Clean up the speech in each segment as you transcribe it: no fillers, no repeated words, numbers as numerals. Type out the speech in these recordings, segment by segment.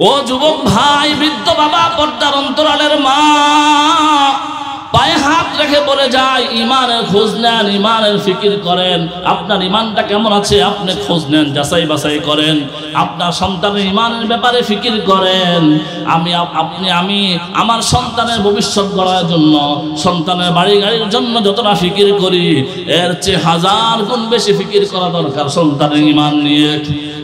ও যুবক ভাই, বৃদ্ধ বাবা, পর্দার অন্তরালের মা, পায়ে হাত রেখে বলে যায়, ইমানের খোঁজ নেন, ইমানের ফিকির করেন। আপনার ইমানটা কেমন আছে আপনি খোঁজ নেন, যাচাই বাছাই করেন। আপনার সন্তানের ইমানের ব্যাপারে ফিকির করেন। আমি আমার সন্তানের ভবিষ্যৎ গড়ার জন্য, সন্তানের বাড়ি গাড়ির জন্য যতটা ফিকির করি, এর চেয়ে 1000 গুণ বেশি ফিকির করা দরকার সন্তানের ইমান নিয়ে।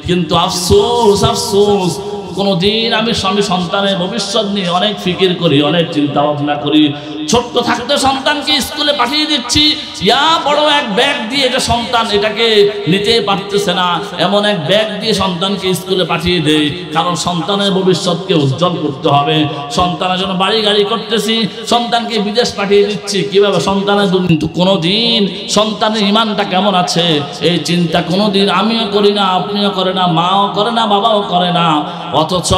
কিন্তু আফসোস আফসোস, কোনদিন আমি সন্তানের ভবিষ্যৎ নিয়ে অনেক ফিকির করি, অনেক চিন্তা ভাবনা করি। ছোট্ট থাকতে সন্তানকে স্কুলে পাঠিয়ে দিচ্ছি, ইয়া বড় এক ব্যাগ দিয়ে, এটা সন্তান এটাকে নিতে পারতেছে না, এমন এক ব্যাগ দিয়ে সন্তানকে স্কুলে পাঠিয়ে দেই। কারণ সন্তানের ভবিষ্যৎকে উজ্জ্বল করতে হবে। সন্তানের জন্য বাড়ি গাড়ি করতেছি, সন্তানকে বিদেশ পাঠিয়ে দিচ্ছি, কিভাবে সন্তানের। কিন্তু কোনোদিন সন্তানের ইমানটা কেমন আছে এই চিন্তা কোনোদিন আমিও করি না, আপনিও করে না, মাও করে না, বাবাও করে না। অথচ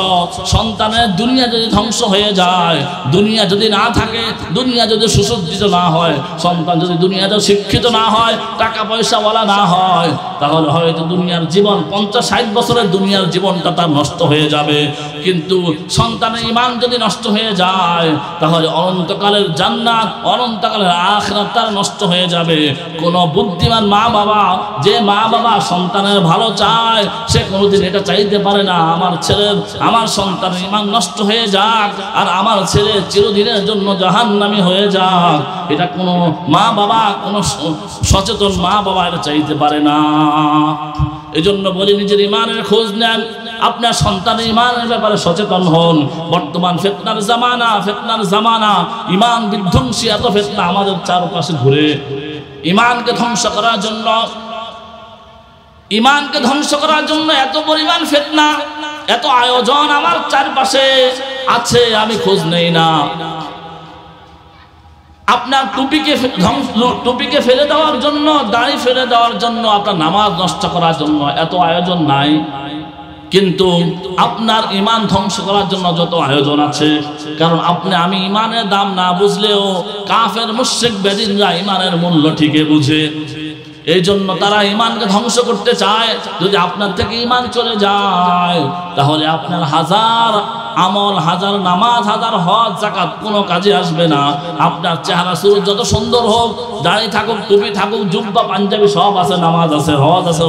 সন্তানের দুনিয়া যদি ধ্বংস হয়ে যায়, দুনিয়া যদি না থাকে, দুনিয়া যদি সুসজ্জিত না হয়, সন্তান যদি দুনিয়াতে শিক্ষিত না হয়, টাকা পয়সাওয়ালা না হয়, তাহলে হয়তো দুনিয়ার জীবন 50-60 বছরের দুনিয়ার জীবনটা তার নষ্ট হয়ে যাবে। কিন্তু সন্তানের ঈমান যদি নষ্ট হয়ে যায়, তাহলে অনন্তকালের জান্নাত, অনন্তকালের আখিরাত তার নষ্ট হয়ে যাবে। কোন বুদ্ধিমান মা বাবা, যে মা বাবা সন্তানের ভালো চায়, সে কোনোদিন এটা চাইতে পারে না আমার সন্তানের ঈমান নষ্ট হয়ে যাক আর আমার ছেলে চিরদিনের জন্য জাহান্নামী হয়ে যাক। এটা কোনো মা বাবা, কোনো সচেতন মা বাবা এটা চাইতে পারে না। এজন্য বলি, নিজের ঈমানের খোঁজ নেন, আপনার সন্তানের ঈমানের ব্যাপারে সচেতন হন। বর্তমান ফিতনার জামানা, ঈমান বিধ্বংসী এত ফিতনা আমাদের চারপাশে ঘুরে। ঈমানকে ধ্বংস করার জন্য এত পরিমাণ ফিতনা, এত আয়োজন আমার চারপাশে আছে, আমি খোঁজ নেই না। আপনার টুপিকে ফেলে দেওয়ার জন্য, দাড়ি ফেলে দেওয়ার জন্য, আপনার নামাজ নষ্ট করার জন্য এত আয়োজন নাই। কিন্তু আপনার ঈমান ধ্বংস করার জন্য যত আয়োজন আছে। কারণ আমি ঈমানের দাম না বুঝলেও কাফের মুশরিক বেদিনরা ঈমানের মূল্য ঠিকই বুঝে। এই জন্য তারা ঈমানকে ধ্বংস করতে চায়। যদি আপনার থেকে ঈমান চলে যায়, তাহলে আপনার হাজার আমল, হাজার নামাজ, হাজার হজ, যাকাত কোনো কাজে আসবে না। আপনার চেহারা সুরত যত সুন্দর হোক, দাড়ি থাকুক, টুপি থাকুক, জুব্বা পাঞ্জাবি সব আছে, নামাজ আছে, হজ আছে,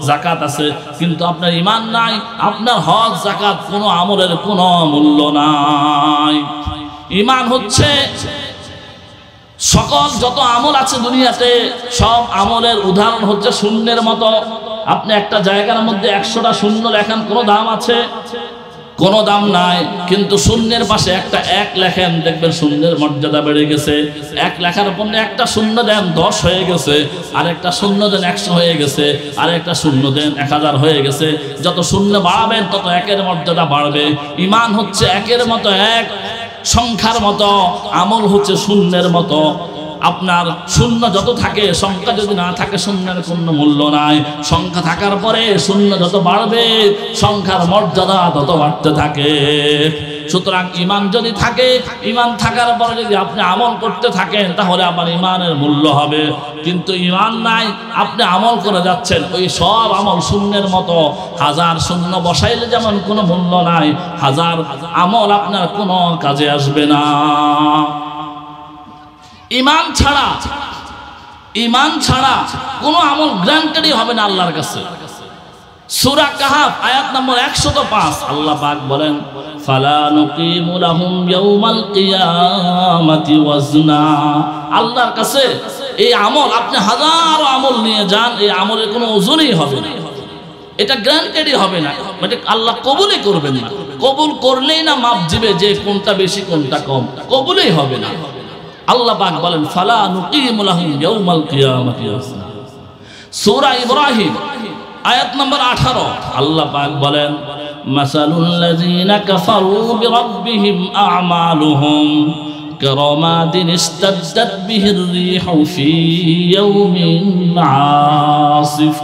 যাকাত আছে, কিন্তু আপনার ঈমান নাই, আপনার হজ যাকাত কোনো আমলের কোনো মূল্য নাই। ঈমান হচ্ছে সকল যত আমল আছে দুনিয়াতে, সব আমলের উদাহরণ হচ্ছে শূন্যের মতো। আপনি একটা জায়গার মধ্যে 100টা শূন্য লেখান, কোনো দাম আছে? কোনো দাম নাই। কিন্তু শূন্যের পাশে একটা 1 লেখেন, দেখবেন শূন্যের মর্যাদা বেড়ে গেছে। 1 লেখার পর একটা শূন্য দেন, 10 হয়ে গেছে। আর একটা শূন্য দেন, 100 হয়ে গেছে। আর একটা শূন্য দেন, 1000 হয়ে গেছে। যত শূন্য বাড়াবেন তত 1-এর মর্যাদা বাড়বে। ঈমান হচ্ছে 1-এর মতো, 1 সংখ্যার মতো, আমল হচ্ছে শূন্যের মতো। আপনার শূন্য যত থাকে, সংখ্যা যদি না থাকে, শূন্যের কোনো মূল্য নাই। সংখ্যা থাকার পরে শূন্য যত বাড়বে, সংখ্যার মর্যাদা তত বাড়তে থাকে। সুতরাং ঈমান যদি থাকে, ঈমান থাকার পরে যদি আপনি আমল করতে থাকেন, তাহলে আমার ঈমানের মূল্য হবে। কিন্তু ঈমান নাই, আপনি আমল করে যাচ্ছেন, ওই সব আমল শূন্যের মতো। 1000 শূন্য বসাইলে যেমন কোনো মূল্য নাই, 1000 আমল আপনার কোনো কাজে আসবে না। ঈমান ছাড়া কোনো আমল গ্রান্টেডই হবে না আল্লাহর কাছে। সূরা কাহাফ আয়াত নম্বর 105 আল্লাহ পাক বলেন, ফালা নুকিমু লাহুম ইয়াউমাল কিয়ামাতি ওয়াজনা। আল্লাহর কাছে এই আমল, আপনি হাজারো আমল নিয়ে যান, এই আমলের কোনো ওজনই হবে না, এটা গ্রান্টেডই হবে না, মানে আল্লাহ কবুলই করবেন না। কবুল করলেই না মাপ দিবে যে কোনটা বেশি কোনটা কম, কবুলই হবে না। আল্লাহ পাক বলেন, ফালা নুকিমু লাহুম ইয়াউমাল কিয়ামাতি ওয়াজনা। সূরা ইব্রাহিম আয়াত নম্বর 18 আল্লাহ পাক বলেন, মাসালুল লাযিনা কাফারু বিরাব্বিহিম আ'মালুহুম কারামাদিন ইস্তাদ্দাত বিহির রিহু ফি ইয়াউমিন আসিফ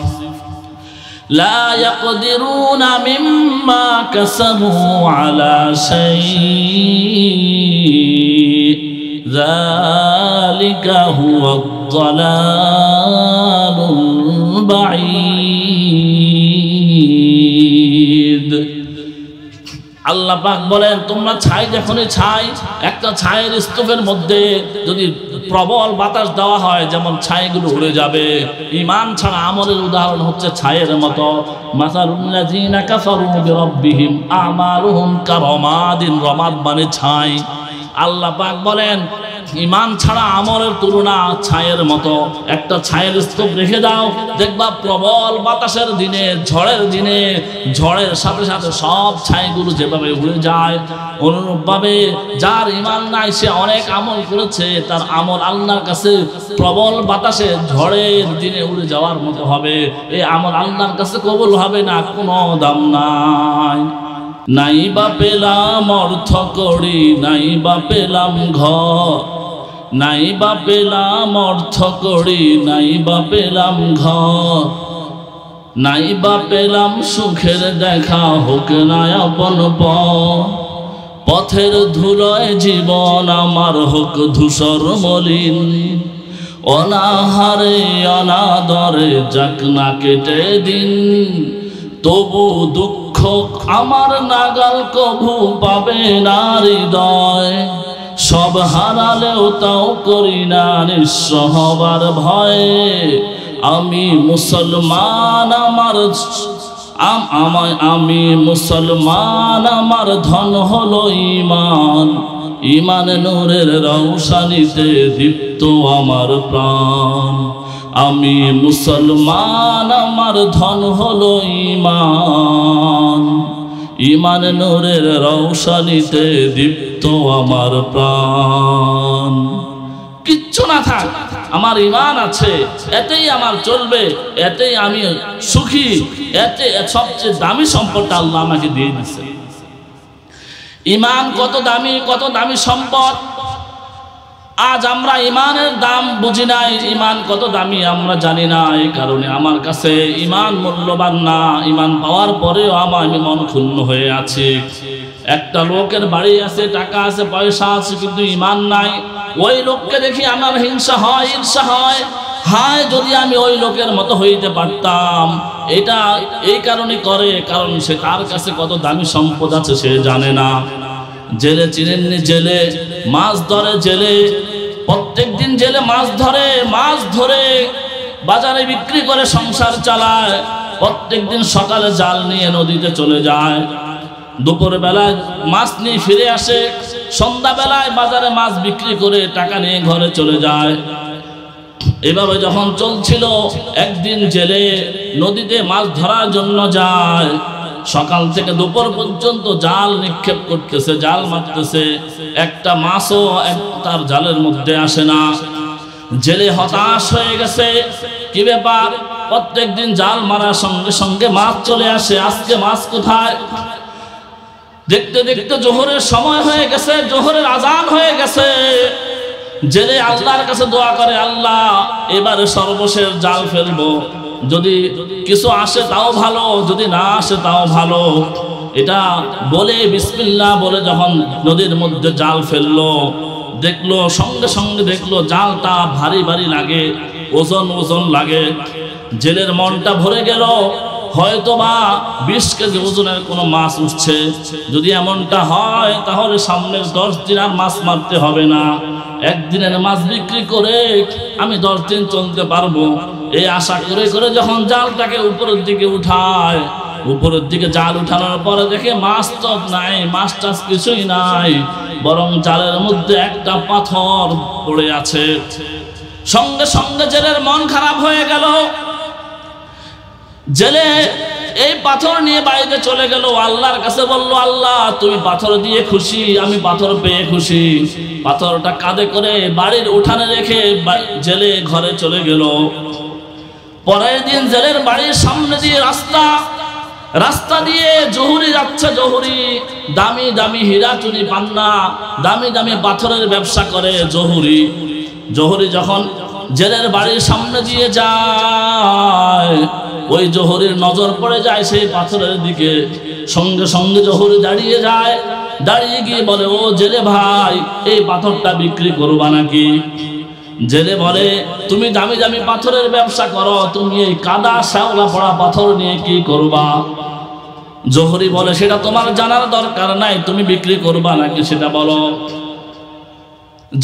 লা ইয়াকদিরুনা মিম্মা কাসাবু আলা শাই'ইন যালিকা হুয়াদ দালালুল বাঈদ। আল্লাহ পাক বলেন তোমরা ছাই যখনই ছাই, একটা ছায়ের স্তূপের মধ্যে যদি প্রবল বাতাস দেওয়া হয় যেমন ছাইগুলো উড়ে যাবে। ঈমান ছাড়া আমলের উদাহরণ হচ্ছে ছায়ের মতো। মাসালুল্লাযীনা কাফারু বিরাব্বিহিম আমালুহুম কারামাদিন, রমাদ মানে ছাই। আল্লাহ পাক বলেন ঈমান ছাড়া আমলের তুলনা ছায়ের মতো। একটা ছায়ের স্তূপ রেখে দাও, দেখবা প্রবল বাতাসের দিনে, ঝড়ের দিনে, ঝড়ের সাথে সাথে সব ছাইগুলো যেভাবে উড়ে যায়, অনুরূপভাবে যার ঈমান নাই সে অনেক আমল করেছে, তার আমল আল্লাহর কাছে প্রবল বাতাসে ঝড়ের দিনে উড়ে যাওয়ার মতো হবে। এই আমল আল্লাহর কাছে কবুল হবে না, কোনো দাম নাই। নাই বা পেলাম অর্থ করি, নাই বা পেলাম ঘর, নাই বা পেলাম অর্থ করি, নাই বা পেলাম ঘর, নাই বা পেলাম সুখের দেখা, হোক না আপন পথের ধুলোয় জীবন আমার হোক ধূসর মলিন, অনাহারে অনাদরে যাক না কেটে দিন, তবু দুঃখ আমার নাগাল কভু পাবে না হৃদয়, সব হারালেও তাও করি না নিঃস্ব হবার ভয়ে, আমি মুসলমান আমি মুসলমান আমার ধন হলো ঈমান, ঈমান নূরের রৌশনীতে দীপ্ত আমার প্রাণ, আমি মুসলমান আমার ধন হলো ঈমান, ঈমান নূরের রৌশনীতে দীপ্ত আমার প্রাণ। কিচ্ছু না থাক, আমার ঈমান আছে, এতেই আমার চলবে, এতেই আমি সুখী, এতে সবচেয়ে দামি সম্পদটা আল্লাহ আমাকে দিয়ে দিচ্ছে। ঈমান কত দামি সম্পদ। আজ আমরা ঈমানের দাম বুঝি নাই, ঈমান কত দামি আমরা জানি না। এই কারণে আমার কাছে ঈমান মূল্যবান না। ঈমান পাওয়ার পরেও আমি মন ক্ষুণ্ণ হয়ে আছি। একটা লোকের বাড়ি আছে, টাকা আছে, পয়সা আছে, কিন্তু ঈমান নাই। ওই লোককে দেখি আমার হিংসা হয়, ঈর্ষা হয়, হায় যদি আমি ওই লোকের মতো হইতে পারতাম। এটা এই কারণে করে, কারণ সে তার কাছে কত দামি সম্পদ আছে সে জানে না। জেলে চিনেননি, জেলে মাছ ধরে, জেলে প্রত্যেক দিন জেলে মাছ ধরে বাজারে বিক্রি করে সংসার চালায়। প্রত্যেক দিন সকালে জাল নিয়ে নদীতে চলে যায়, দুপুর বেলায় মাছ নিয়ে ফিরে আসে, সন্ধ্যা বেলায় বাজারে মাছ বিক্রি করে টাকা নিয়ে ঘরে চলে যায়। এভাবে যখন চলছিল, একদিন জেলে নদীতে মাছ ধরার জন্য যায়। সকাল থেকে দুপুর পর্যন্ত জাল নিক্ষেপ করতেছে, জাল মারতেছে, একটা মাছও তার জালের মধ্যে আসে না। জেলে হতাশ হয়ে গেছে, কি ব্যাপার, প্রত্যেক দিন জাল মারার সঙ্গে সঙ্গে মাছ চলে আসে, আজকে মাছ কোথায়? দেখতে দেখতে জোহরের সময় হয়ে গেছে, জোহরের আজান হয়ে গেছে। জেলে আল্লাহর কাছে দোয়া করে, আল্লাহ এবারে সর্বশেষ জাল ফেলবো, যদি কিছু আসে তাও ভালো, যদি না আসে তাও ভালো। এটা বলে বিসমিল্লাহ বলে যখন নদীর মধ্যে জাল ফেললো, দেখলো সঙ্গে সঙ্গে দেখলো জালটা ভারী ভারী লাগে, ওজন লাগে। জেলের মনটা ভরে গেল, হয়তোবা 20 কেজি ওজনের কোনো মাছ উঠছে। যদি এমনটা হয় তাহলে সামনের 10 দিন আর মাছ মারতে হবে না, একদিনের মাছ বিক্রি করে আমি 10 দিন চলতে পারবো। এই আশা করে করে যখন জালটাকে উপরের দিকে উঠায়, উপরের দিকে জাল উঠানোর পরে দেখে মাছ তো নাই, মাছ টাছ কিছুই নাই, বরং জালের মধ্যে একটা পাথর পড়ে আছে। সঙ্গে সঙ্গে জেলের মন খারাপ হয়ে গেল। জেলে এই পাথর নিয়ে বাইরে চলে গেল, আল্লাহর কাছে বলল, আল্লাহ তুমি পাথর দিয়ে খুশি, আমি পাথর পেয়ে খুশি। পাথরটা কাঁধে করে বাড়ির উঠানে রেখে জেলে ঘরে চলে গেল। পরের দিন জেলের বাড়ির সামনে দিয়ে রাস্তা দিয়ে জহুরি যাচ্ছে। জহুরি দামি দামি হীরা চুরি পান্না, দামি দামি পাথরের ব্যবসা করে জহুরি যখন জেলের বাড়ির সামনে দিয়ে যায়, ওই জহুরির নজর পড়ে যায় সেই পাথরের দিকে। সঙ্গে সঙ্গে জহুরি দাঁড়িয়ে যায়, দাঁড়িয়ে গিয়ে বলে, ও জেলে ভাই, এই পাথরটা বিক্রি করবা নাকি? জেলে বলে, তুমি দামি দামি পাথরের ব্যবসা করো, তুমি এই কাদা শ্যাওলা পড়া পাথর নিয়ে কি করবা? জোহরি বলে সেটা তোমার জানার দরকার নাই, তুমি বিক্রি করবা নাকি সেটা বলো।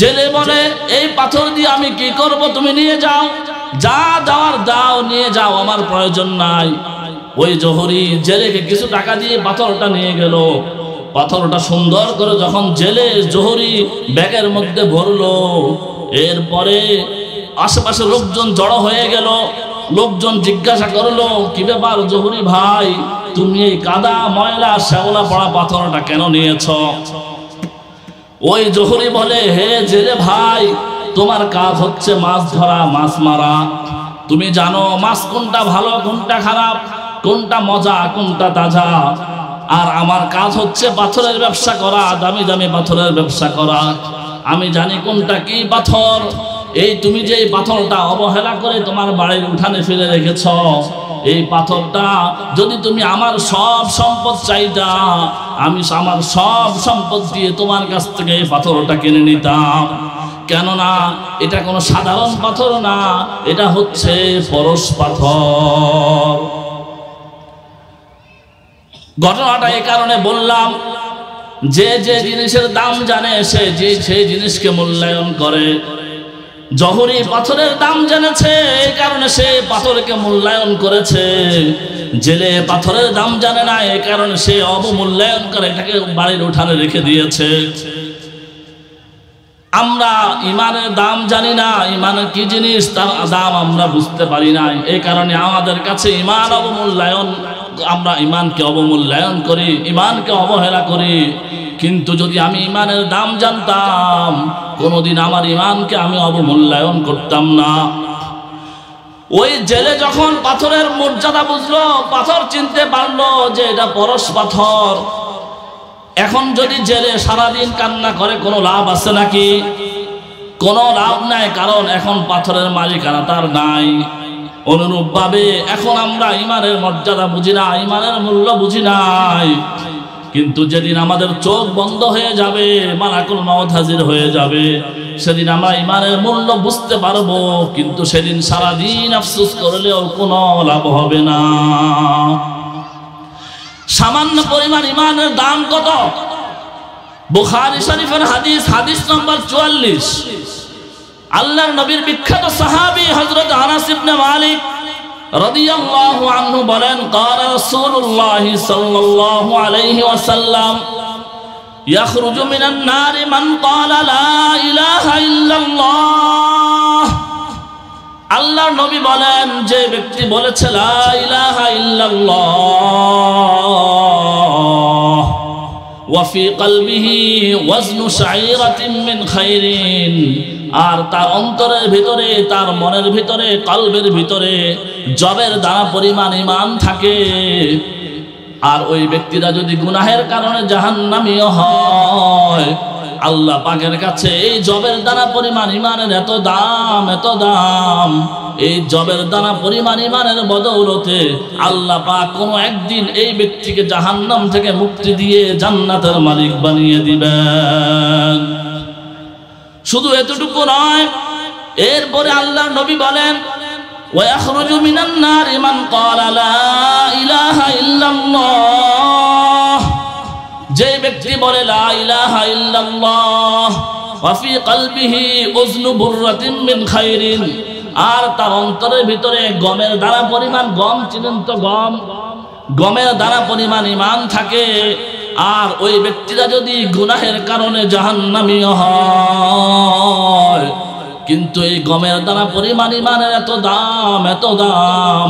জেলে বলে এই পাথর দিয়ে আমি কি করব, তুমি নিয়ে যাও, যা যাওয়ার দাও নিয়ে যাও, আমার প্রয়োজন নাই। ওই জোহরি জেলেকে কিছু টাকা দিয়ে পাথরটা নিয়ে গেল। পাথরটা সুন্দর করে যখন জেলে জোহরি ব্যাগের মধ্যে ভরলো, এরপরে আশেপাশে লোকজন জড়ো হয়ে গেল। লোকজন জিজ্ঞাসা করলো, কি ব্যাপার জোহরি ভাই, তুমি এই কাদা ময়লা শ্যাওলা পড়া পাথরটা কেন নিয়েছ? ওই জোহরি বলে, হে জেলে ভাই, তোমার কাজ হচ্ছে মাছ ধরা, মাছ মারা। তুমি জানো মাছ কোনটা ভালো কোনটা খারাপ, কোনটা মজা কোনটা তাজা। আর আমার কাজ হচ্ছে পাথরের ব্যবসা করা, দামি দামি পাথরের ব্যবসা করা। আমি জানি কোনটা কি পাথর। এই তুমি যে এই পাথরটা অবহেলা করে তোমার বাড়ির উঠানে ফেলে রেখেছ, এই পাথরটা যদি তুমি আমার সব সম্পদ চাইতা, আমি আমার সব সম্পদ দিয়ে তোমার কাছ থেকে এই পাথরটা কিনে নিতাম। কেননা এটা কোনো সাধারণ পাথর না, এটা হচ্ছে পরশ পাথর। ঘটনাটা এই কারণে বললাম, যে যে জিনিসের দাম জানে সে সেই জিনিসকে মূল্যায়ন করে। জোহরি পাথরের দাম জেনেছে, এই কারণে সে পাথরকে মূল্যায়ন করেছে। জেলে পাথরের দাম জানে না, এই কারণে সে অবমূল্যায়ন করে এটাকে বাড়ির উঠানে রেখে দিয়েছে। আমরা ইমানের দাম জানি না, ইমানের কি জিনিস তার দাম আমরা বুঝতে পারি না। এই কারণে আমাদের কাছে ইমান অবমূল্যায়ন, আমরা ইমানকে অবমূল্যায়ন করি, ইমানকে অবহেলা করি। কিন্তু যদি আমি ইমানের দাম জানতাম, কোনোদিন আমার ইমানকে আমি অবমূল্যায়ন করতাম না। ওই জেলে যখন পাথরের মর্যাদা বুঝলো, পাথর চিনতে পারলো যে এটা পরশ পাথর, এখন যদি জেলে সারাদিন কান্না করে কোনো লাভ আছে নাকি? কোনো লাভ নাই, কারণ এখন পাথরের মালিকানা তার নাই। অনুরূপভাবে এখন আমরা ইমানের মর্যাদা বুঝি না, ইমানের মূল্য বুঝি নাই। কিন্তু যেদিন আমাদের চোখ বন্ধ হয়ে যাবে, মালাকুল মউত হাজির হয়ে যাবে, সেদিন আমরা ইমানের মূল্য বুঝতে পারবো। কিন্তু সেদিন সারাদিন আফসোস করলেও কোনো লাভ হবে না। সামান্য পরিমাণ ইমানের দাম কত? বুখারী শরীফের হাদিস, হাদিস নম্বর 44। আল্লাহর নবীর বিখ্যাত সাহাবী হযরত আনাস ইবনে মালিক রাদিয়াল্লাহু আনহু বলেন, قال رسول الله صلى الله عليه وسلم يخرج من النار من قال لا اله الا الله। আল্লাহর নবী বলেন, যে ব্যক্তি বলেছে লা ইলাহা ইল্লাল্লাহ ওয়া ফি কলবিহি ওয়াজনু শাইরাতিন মিন খাইরিন, আর তার অন্তরের ভিতরে, তার মনের ভিতরে, কলবের ভিতরে জবের দানা পরিমাণ ঈমান থাকে, আর ওই ব্যক্তিরা যদি গুনাহের কারণে জাহান্নামীও হয়, আল্লাহ পাকের কাছে এই জবের দানা পরিমাণ ঈমানের এত দাম, এত দাম। এই জবের দানা পরিমাণ ঈমানের বদৌলতে আল্লাহ পাক কোনো একদিন এই ব্যক্তিকে জাহান্নাম থেকে মুক্তি দিয়ে জান্নাতের মালিক বানিয়ে দিবেন। শুধু এতটুকু নয়, এরপরে আল্লাহর নবী বলেন, ويخرج من النار من قال لا إله إلا الله। যে ব্যক্তি বলে লা ইলাহা ইল্লাল্লাহ ওয়া ফি কলবিহি উযনু বুররাতিন মিন খাইরিন, আর তার অন্তরের ভিতরে গমের দানা পরিমাণ, গম চিনেন তো, গমের দানা পরিমাণ ঈমান থাকে, আর ওই ব্যক্তিরা যদি গুনাহের কারণে জাহান্নামী হয়, কিন্তু এই গমের দানা পরিমাণ ঈমানের এত দাম, এত দাম,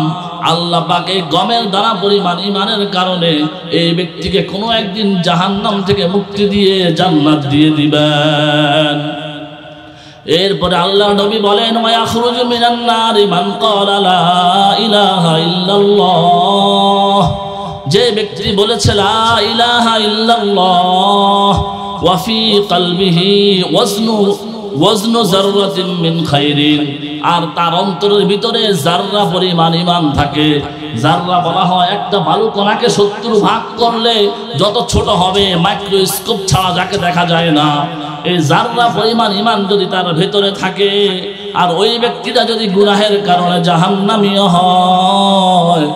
আল্লাহ পাক এই গমের দানা পরিমাণ ঈমানের কারণে এই ব্যক্তিকে কোনো একদিন জাহান্নাম থেকে মুক্তি দিয়ে জান্নাত দিয়ে দিবেন। এরপরে আল্লাহ নবী বলেন, ওয়ায়াখরুজু মিনান নারি মান ক্বালা লা ইলাহা ইল্লাল্লাহ। যে ব্যক্তি বলেছে লা ইলাহা ইল্লাল্লাহ ওয়া ফি কলবিহি ওয়াজনু যাররাতিন মিন খাইরিন, আর তার অন্তরের ভিতরে যাররা পরিমাণ ঈমান থাকে। যাররা বলা হয় একটা বালু কণাকে 70 ভাগ করলে যত ছোট হবে, মাইক্রোস্কোপ ছাড়া যাকে দেখা যায় না, এই যাররা পরিমাণ ঈমান যদি তার ভিতরে থাকে, আর ওই ব্যক্তিটা যদি গুনাহের কারণে জাহান্নামী হয়,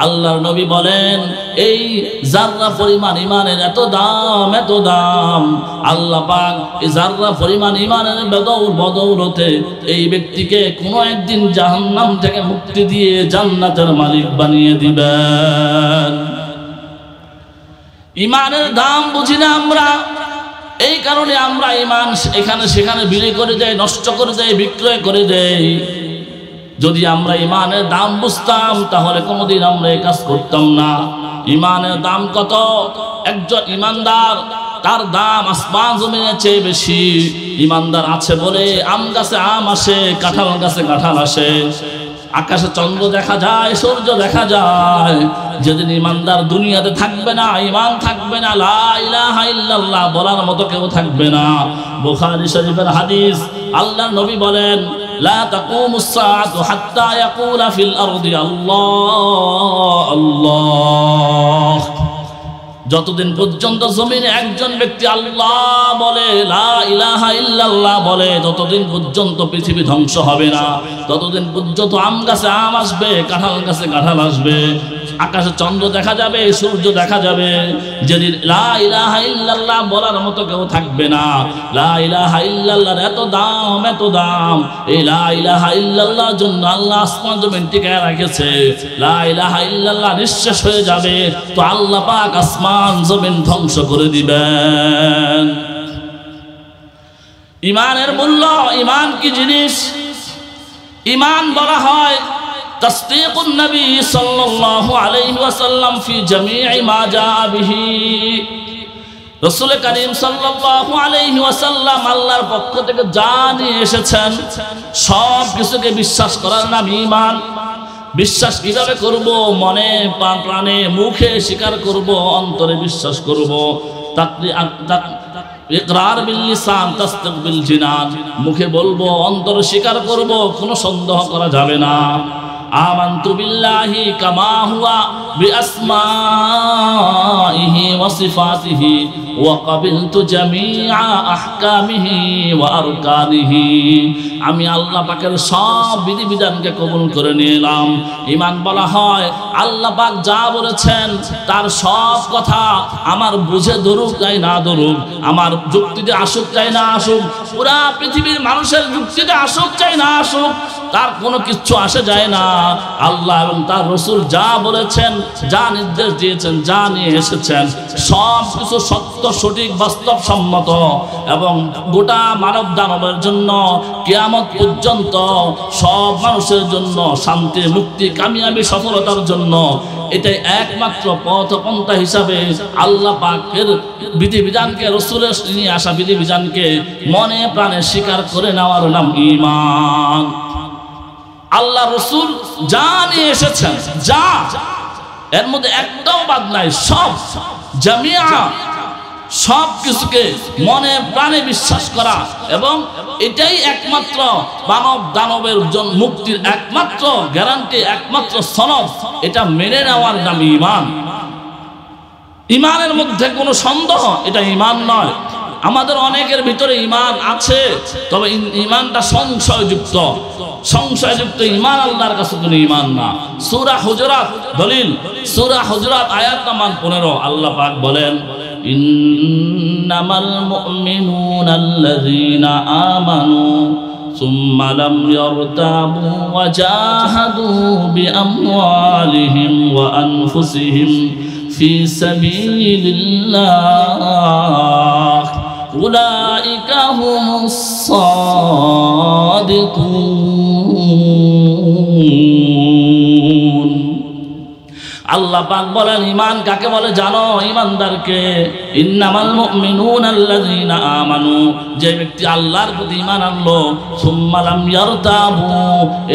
আল্লাহর নবী বলেন এই জাররা পরিমাণ ইমানের এত দাম আল্লাহ পাক এই জাররা পরিমাণ ইমানের বদৌলতে এই ব্যক্তিকে কোনো একদিন জাহান্নাম থেকে মুক্তি দিয়ে জান্নাতের মালিক বানিয়ে দিবেন। ইমানের দাম বুঝি না আমরা, এই কারণে আমরা ইমান এখানে সেখানে বিক্রি করে দেই, নষ্ট করে দেই, বিক্রয় করে দেই। যদি আমরা ইমানের দাম বুঝতাম তাহলে কোনোদিন আমরা এই কাজ করতাম না। ইমানের দাম কত? একজন ইমানদার তার দাম আসমান জমিনের চেয়ে বেশি। ইমানদার আছে বলে আম গাছে আম আসে, কাঁঠাল গাছে কাঁঠাল আসে, আকাশে চন্দ্র দেখা যায়, সূর্য দেখা যায়। যেদিন ইমানদার দুনিয়াতে থাকবে না, ইমান থাকবে না, লা ইলাহা ইল্লাল্লাহ বলার মতো কেউ থাকবে না। বুখারী শরীফের হাদিস, আল্লাহর নবী বলেন লা তাকুমুস সাআতু হাত্তা ইয়াকুলা ফিল আরদি আল্লাহ আল্লাহ। যতদিন পর্যন্ত জমিনে একজন ব্যক্তি আল্লাহ বলে, লা ইলাহা ইল্লাল্লাহ বলে, ততদিন পর্যন্ত পৃথিবী ধ্বংস হবে না। ততদিন পর্যন্ত আম গাছে আম আসবে, কাঁঠাল গাছে কাঁঠাল আসবে, আকাশে চন্দ্র দেখা যাবে, সূর্য দেখা যাবে। যেদিন লা ইলাহা ইল্লাল্লাহ বলার মতো কেউ থাকবে না। লা ইলাহা ইল্লাল্লাহর এত দাম, এই লা ইলাহা ইল্লাল্লাহর জন্য আল্লাহ আসমান জমিন টিকায় রেখেছে। লা ইলাহা ইল্লাল্লাহ নিঃশেষ হয়ে যাবে তো আল্লাহ পাক আসমান জমিন ধ্বংস করে দিবেন। ইমানের মূল্য, ইমান কি জিনিস? ইমান বলা হয় তাসদীকুন নবী সাল্লাল্লাহু আলাইহি ওয়াসাল্লাম ফি জামিই মা জাআ বিহি। রাসূল করিম সাল্লাল্লাহু আলাইহি ওয়াসাল্লাম আল্লাহর পক্ষ থেকে যা নিয়ে এসেছেন সব কিছুকে বিশ্বাস করার নাম ঈমান। বিশ্বাস কিভাবে করব? মনে প্রাণে মুখে স্বীকার করব, অন্তরে বিশ্বাস করব। ইকরার বিল লিসান তাসদীক বিল জিনান, মুখে বলবো, অন্তরে স্বীকার করব, কোনো সন্দেহ করা যাবে না। আমানতু বিল্লাহি কামা হুয়া বিআসমাইহি ওয়া সিফাতিহি ওয়া ক্বাবিলতু জামিআ আহকামিহি ওয়া আরকানিহি। আমি আল্লাহ পাকের সব বিধিবিধানকে কবুল করে নিলাম। ঈমান বলা হয় আল্লাহ পাক যা বলেছেন তার সব কথা আমার বুঝে ধরুক চাই না ধরুক, আমার যুক্তিতে আসুক চাই না আসুক, পুরা পৃথিবীর মানুষের যুক্তিতে আসুক চাই না আসুক, তার কোনো কিচ্ছু আসে যায় না। আল্লাহ এবং তার রাসূল যা বলেছেন, যা নির্দেশ দিয়েছেন, যা নিয়ে এসেছেন সব কিছু সত্য, সঠিক, বাস্তবসম্মত এবং গোটা মানব দানবের জন্য কিয়ামত পর্যন্ত সব মানুষের জন্য শান্তি, মুক্তি, কামিয়াবি, সফলতার জন্য এটাই একমাত্র পথ পন্থা হিসাবে আল্লাহ পাকের বিধিবিধানকে, রাসূলের নিয়ে আসা বিধিবিধানকে মনে প্রাণে স্বীকার করে নেওয়ার নাম ঈমান। আল্লাহ রাসূল যা নিয়ে এসেছেন, যা এর মধ্যে একটাও বাদ নাই, সব জামিয়া, সব কিছুকে মনে প্রাণে বিশ্বাস করা এবং এটাই একমাত্র মানব দানবের জন্য মুক্তির একমাত্র গ্যারান্টি, একমাত্র সনদ। এটা মেনে নেওয়ার নাম ঈমান। ঈমানের মধ্যে কোনো সন্দেহ, এটা ঈমান নয়। আমাদের অনেকের ভিতরে ঈমান আছে, তবে ঈমানটা সংশয়যুক্ত। সংশয়যুক্ত ঈমান আল্লাহর কাছে কোনো ঈমান না। সূরা হুজুরাত দলিল, সূরা হুজুরাত আয়াত নাম্বার 15 আল্লাহ পাক বলেন ইন্নামাল মুমিনুনা আল্লাযীনা আমানু সুম্মা লাম ইয়ারতাবু ওয়া জাহাদু বিআমওয়ালিহিম ওয়া আনফুসিহিম ফি সাবিলিল্লাহ উলাইকা হুমুস সাদিকুন। আল্লাহ পাক বলেন ঈমান কাকে বলে জানো? ঈমানদারকে। ইন্নামাল মুমিনুনা আল্লাযীনা আমানু, যে ব্যক্তি আল্লাহর প্রতি ঈমান আনলো, সুম্মা লাম ইয়ারতাবু,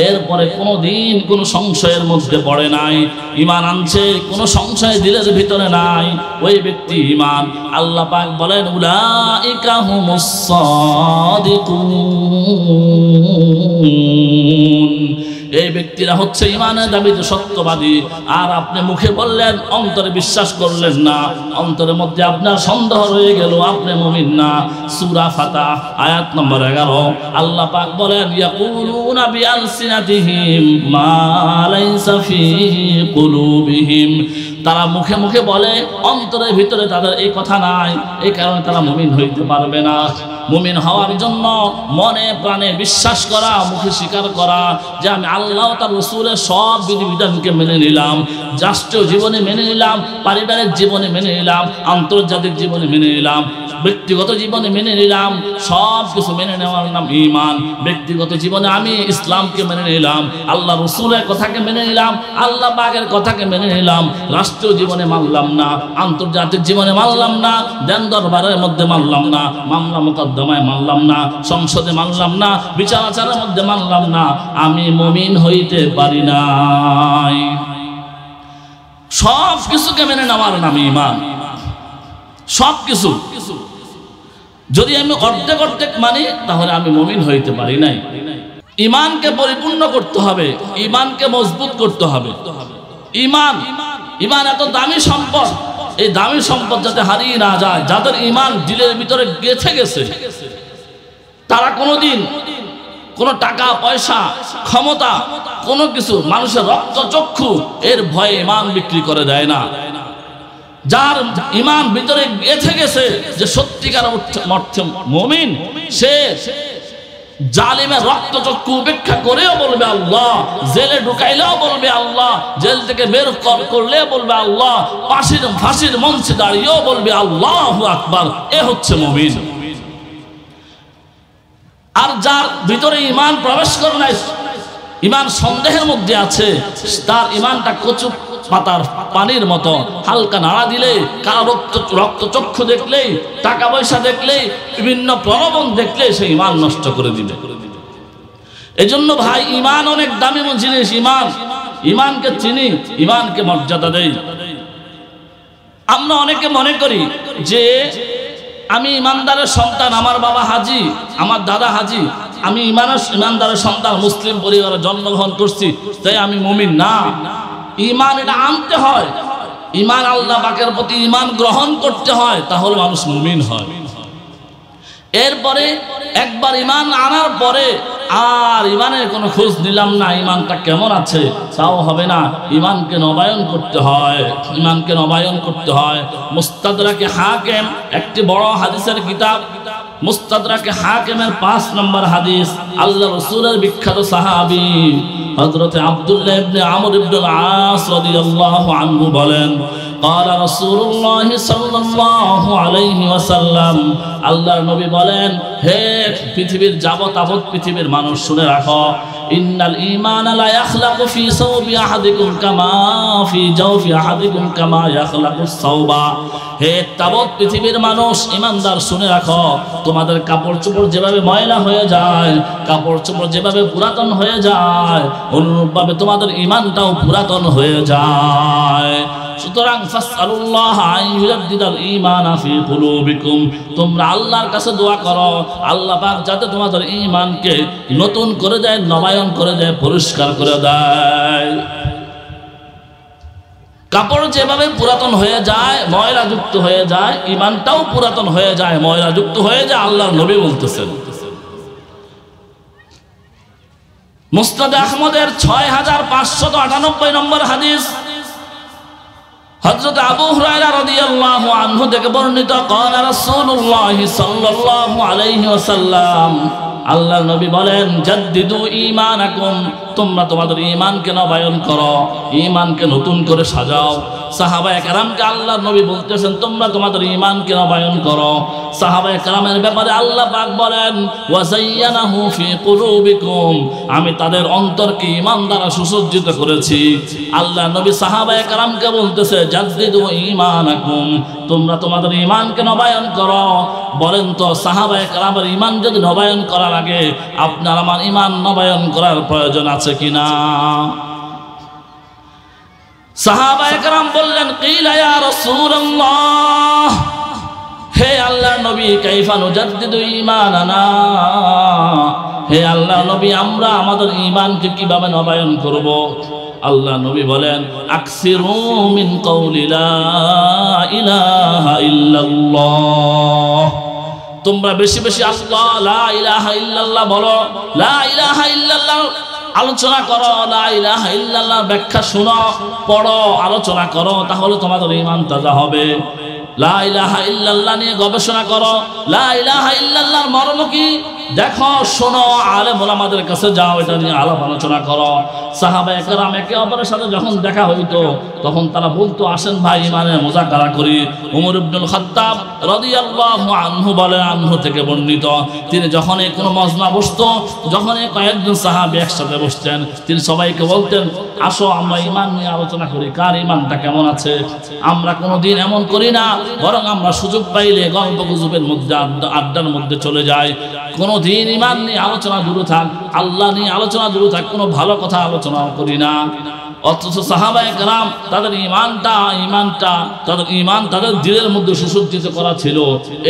এরপরে কোনোদিন কোনো সংশয়ের মধ্যে পড়ে নাই, ঈমান আনছে, কোনো সংশয় দিলের ভিতরে নাই, ওই ব্যক্তি ঈমান। আল্লাহ পাক বলেন উলাইকা হুমুস সাদিকুন, এই ব্যক্তিরা হচ্ছে ইমানের দাবিতে সত্যবাদী। আর আপনি মুখে বললেন, অন্তরে বিশ্বাস করলেন না, অন্তরের মধ্যে আপনার সন্দেহ রয়ে গেল, আপনি মুমিন না। সূরা ফাতিহা আয়াত নম্বর 11 আল্লাহ পাক বলেন, ইয়াকুলুনা বিআলসিনাতিহিম মা লাইসা ফি কুলুবিহিম। তারা মুখে মুখে বলে, অন্তরের ভিতরে তাদের এই কথা নাই, এই কারণে তারা মুমিন হইতে পারবে না। মুমিন হওয়ার জন্য মনে প্রাণে বিশ্বাস করা, মুখে স্বীকার করা যে আমি আল্লাহ তার রাসূলের সব বিধিবিধানকে মেনে নিলাম, রাষ্ট্রীয় জীবনে মেনে নিলাম, পারিবারিক জীবনে মেনে নিলাম, আন্তর্জাতিক জীবনে মেনে নিলাম, ব্যক্তিগত জীবনে মেনে নিলাম। সব কিছু মেনে নেওয়ার নাম ঈমান। ব্যক্তিগত জীবনে আমি ইসলামকে মেনে নিলাম, আল্লাহ রাসূলের কথাকে মেনে নিলাম, আল্লাহ পাকের কথাকে মেনে নিলাম। রাষ্ট্রীয় জীবনে মানলাম না, আন্তর্জাতিক জীবনে মানলাম না, দেন দরবারের মধ্যে মানলাম না, মামলা মোকদ্দমায় মানলাম না, সংসদে মানলাম না, বিচার আচারের মধ্যে মানলাম না। আমি মুমিন হইতে পারি নাই। সব কিছুকে মেনে নেওয়ার নাম ঈমান। সব কিছু যদি আমি অর্ধেক অর্ধেক মানি, তাহলে আমি মুমিন হইতে পারি নাই। ঈমানকে পরিপূর্ণ করতে হবে, ঈমানকে মজবুত করতে হবে। ঈমান ঈমান এত দামি সম্পদ, এই দামি সম্পদ যাতে হারিয়ে না যায়। যাদের ঈমান দিলের ভিতরে গেঁথে গেছে, তারা কোনোদিন কোনো টাকা পয়সা ক্ষমতা কোনো কিছু, মানুষের রক্ত চক্ষু এর ভয়ে ঈমান বিক্রি করে দেয় না। যার ঈমান ভিতরে গেঁথে গেছে যে সত্যিকার অর্থে মুমিন, সে জালিমের রক্তচক্ষু উপেক্ষা করেও বলবে আল্লাহ, জেলে ঢুকাইলেও বলবে আল্লাহ, জেল থেকে বের করলে বলবে আল্লাহ, ফাঁসির মঞ্চে দাঁড়িয়েও বলবে আল্লাহু আকবার। এ হচ্ছে মুমিন। আর যার ভিতরে ঈমান প্রবেশ করে নাই, ঈমান সন্দেহের মধ্যে আছে, তার ঈমানটা কচু পাতার পানির মতো, হালকা নাড়া দিলে, কারো রক্তচক্ষু দেখলেই, টাকা পয়সা দেখলেই, বিভিন্ন প্রলোভন দেখলে সে ঈমান নষ্ট করে দিবে। এজন্য ভাই, ঈমান অনেক দামি জিনিস। ঈমানকে চিনি, ঈমানকে মর্যাদা দেই। আমরা অনেকে মনে করি যে আমি ঈমানদারের সন্তান, আমার বাবা হাজি, আমার দাদা হাজি, আমি ঈমানদারের সন্তান, মুসলিম পরিবারে জন্মগ্রহণ করছি, তাই আমি মুমিন না। ঈমান এটা আনতে হয়, ঈমান আল্লাহ পাকের প্রতি ঈমান গ্রহণ করতে হয়, তাহলে মানুষ মুমিন হয়। এরপরে একবার ঈমান আনার পরে আর ঈমানের কোনো খোঁজ নিলাম না, ঈমানটা কেমন আছে, তাও হবে না। ঈমানকে নবায়ন করতে হয়, ঈমানকে নবায়ন করতে হয়। মুস্তাদরাকে হাকিম, একটি বড় হাদিসের কিতাব, মুস্তাদরাকে হাকিমের 5 নম্বর হাদিস। আল্লাহ রাসূলের বিখ্যাত সাহাবী হযরত আব্দুল্লাহ ইবনে আমর ইবনে আস রাদিয়াল্লাহু আনহু বলেন, قال رسول الله صلى الله عليه وسلم, আল্লাহর নবী বলেন, হে পৃথিবীর যাবতাবৎ পৃথিবীর মানুষ, শুনে রাখো, ইন্নাল ঈমান লা ইয়াখলাকু ফি সাওবি আহাদিকুম কামা ফি জাওফি আহাদিকুম কামা ইয়াখলাকুস সাওবা। হে তাবৎ পৃথিবীর মানুষ, ঈমানদার, শুনে রাখো, তোমাদের কাপড় চোপড় যেভাবে ময়লা হয়ে যায়, কাপড় চোপড় যেভাবে পুরাতন হয়ে যায়, অনুরূপভাবে তোমাদের ঈমানটাও পুরাতন হয়ে যায়। সুতরাং ফাসআলুল্লাহ আন ইউজাদ্দিদাল ঈমান ফি কুলুবিকুম, তোমরা আল্লাহর কাছে দোয়া করো, আল্লাহ পাক যাতে তোমাদের ঈমানকে নতুন করে দেয়, নবায়ন করে দেয়, পরিষ্কার করে দেয়। কাপড় যেভাবে পুরাতন হয়ে যায়, ময়লা যুক্ত হয়ে যায়, ঈমানটাও পুরাতন হয়ে যায়, ময়লা যুক্ত হয়ে যায়। আল্লাহর নবী বলতেছেন। মুসনাদ আহমদের 6598 নম্বর হাদিস, হযরত আবু হুরায়রা রাদিয়াল্লাহু আনহু থেকে বর্ণিত, ক্বালা রাসূলুল্লাহ সাল্লাল্লাহু আলাইহি ওয়াসাল্লাম, আল্লাহর নবী বলেন, জাদ্দিদু ঈমানাকুম, তোমরা তোমাদের ঈমানকে নবায়ন করো, ঈমানকে নতুন করে সাজাও। সাহাবায়ে কেরামকে আল্লাহর নবী বলতেছেন, তোমরা তোমাদের ঈমানকে নবায়ন করো। সাহাবায়ে কেরামের ব্যাপারে আল্লাহ পাক বলেন, ওয়াযায়্যানাহু ফি কুলুবিকুম, আমি তাদের অন্তরকে ঈমান দ্বারা সুসজ্জিত করেছি। আল্লাহর নবী সাহাবায়ে কেরামকে বলতেছে, জাদ্দিদু ঈমানাকুম, তোমরা তোমাদের ঈমানকে নবায়ন করো। বলেন তো, সাহাবায়ে কেরামের ঈমান যদি নবায়ন করার আগে আপনার আমার ঈমান নবায়ন করার প্রয়োজন আছে কিনা? সাহাবায়ে কেরাম বললেন, কিলা ইয়া রাসূলুল্লাহ, হে আল্লাহর নবী, কাইফা নুজাদ্দিদু ঈমানানা, হে আল্লাহ নবী আমরা আমাদের ঈমানকে কিভাবে নবায়ন করব? আল্লাহ নবী বলেন আকসিরু মিন কওলি লা ইলাহা ইল্লাল্লাহ, তোমরা বেশি বেশি আল্লাহ লা ইলাহা ইল্লাল্লাহ বলো, লা ইলাহা ইল্লাল্লাহ আলোচনা করো, লা ইলাহা ইল্লাল্লাহ ব্যাখ্যা শোনো, পড়ো, আলোচনা করো, তাহলে তোমাদের ঈমান তাজা হবে। লা ইলাহা ইল্লাল্লাহ নিয়ে গবেষণা করো, লা ইলাহা ইল্লাল্লাহর মর্ম কি দেখো, শোনো, আলেম ওলামাদের কাছে যাও, এটা নিয়ে আলাপ আলোচনা করো। সাহাবায়ে কেরাম একে অপরের সাথে যখন দেখা হইতো তখন তারা বলতো আসেন ভাই ঈমানের মুযাকারা করি। ওমর ইবনুল খাত্তাব রাদিয়াল্লাহু আনহু বলে, আনহু থেকে বর্ণিত, তিনি যখনই কোনো মজমা বসতো, যখনই কয়েকজন সাহাবী একসাথে বসতেন, তিনি সবাইকে বলতেন আসো আমরা ঈমান নিয়ে আলোচনা করি, কার ঈমানটা কেমন আছে। আমরা কোনোদিন এমন করি না, বরং আমরা সুযোগ পাইলে গল্প গুজবের মধ্যে আড্ডার মধ্যে চলে যাই। কোনোদিন ঈমান নিয়ে আলোচনা দূরে থাক, আল্লাহ নিয়ে আলোচনা দূরে থাক, কোনো ভালো কথা আলোচনা করি না। অথচ সাহাবায়ে কেরাম তাদের ঈমান তাদের দিলের মধ্যে সুসজ্জিত করা ছিল,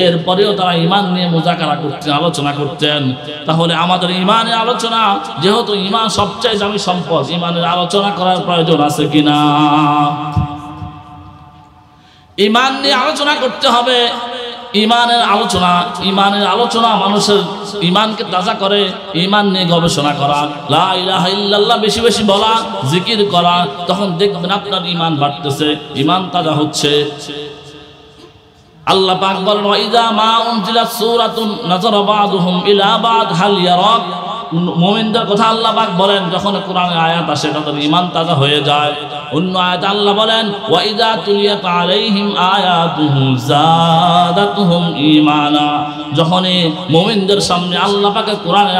এরপরেও তারা ঈমান নিয়ে মুযাকারা করতেন, আলোচনা করতেন। তাহলে আমাদের ঈমানের আলোচনা, যেহেতু ঈমান সবচেয়ে দামি সম্পদ, ঈমানের আলোচনা করার প্রয়োজন আছে কিনা? ঈমান নিয়ে আলোচনা করতে হবে। ঈমানের আলোচনা মানুষের ঈমানকে তাজা করে। ঈমান নিয়ে গবেষণা করা, লা ইলাহা ইল্লাল্লাহ বেশি বেশি বলা, জিকির করা, তখন দেখবেন আপনার ঈমান বাড়তেছে, ঈমান তাজা হচ্ছে। আল্লাহ পাক বলেন ওয়াইদা মা উনজিলাত সূরাতুন নাযারা বা'দুহুম ইলা বা'দ হাল ইয়ারাক, মুমিনদের কথা আল্লাহ পাক বলেন যখন কোরআনে আয়াত আসে তাদের ঈমান তাজা হয়ে যায়। অন্য আয়াতে আল্লাহ বলেন ওয়াইদা তুলিয়াত আলাইহিম আয়াতুহু যাদাতুহুম ঈমানা, যখন মুমিনদের সামনে আল্লাহ পাকের কোরআনের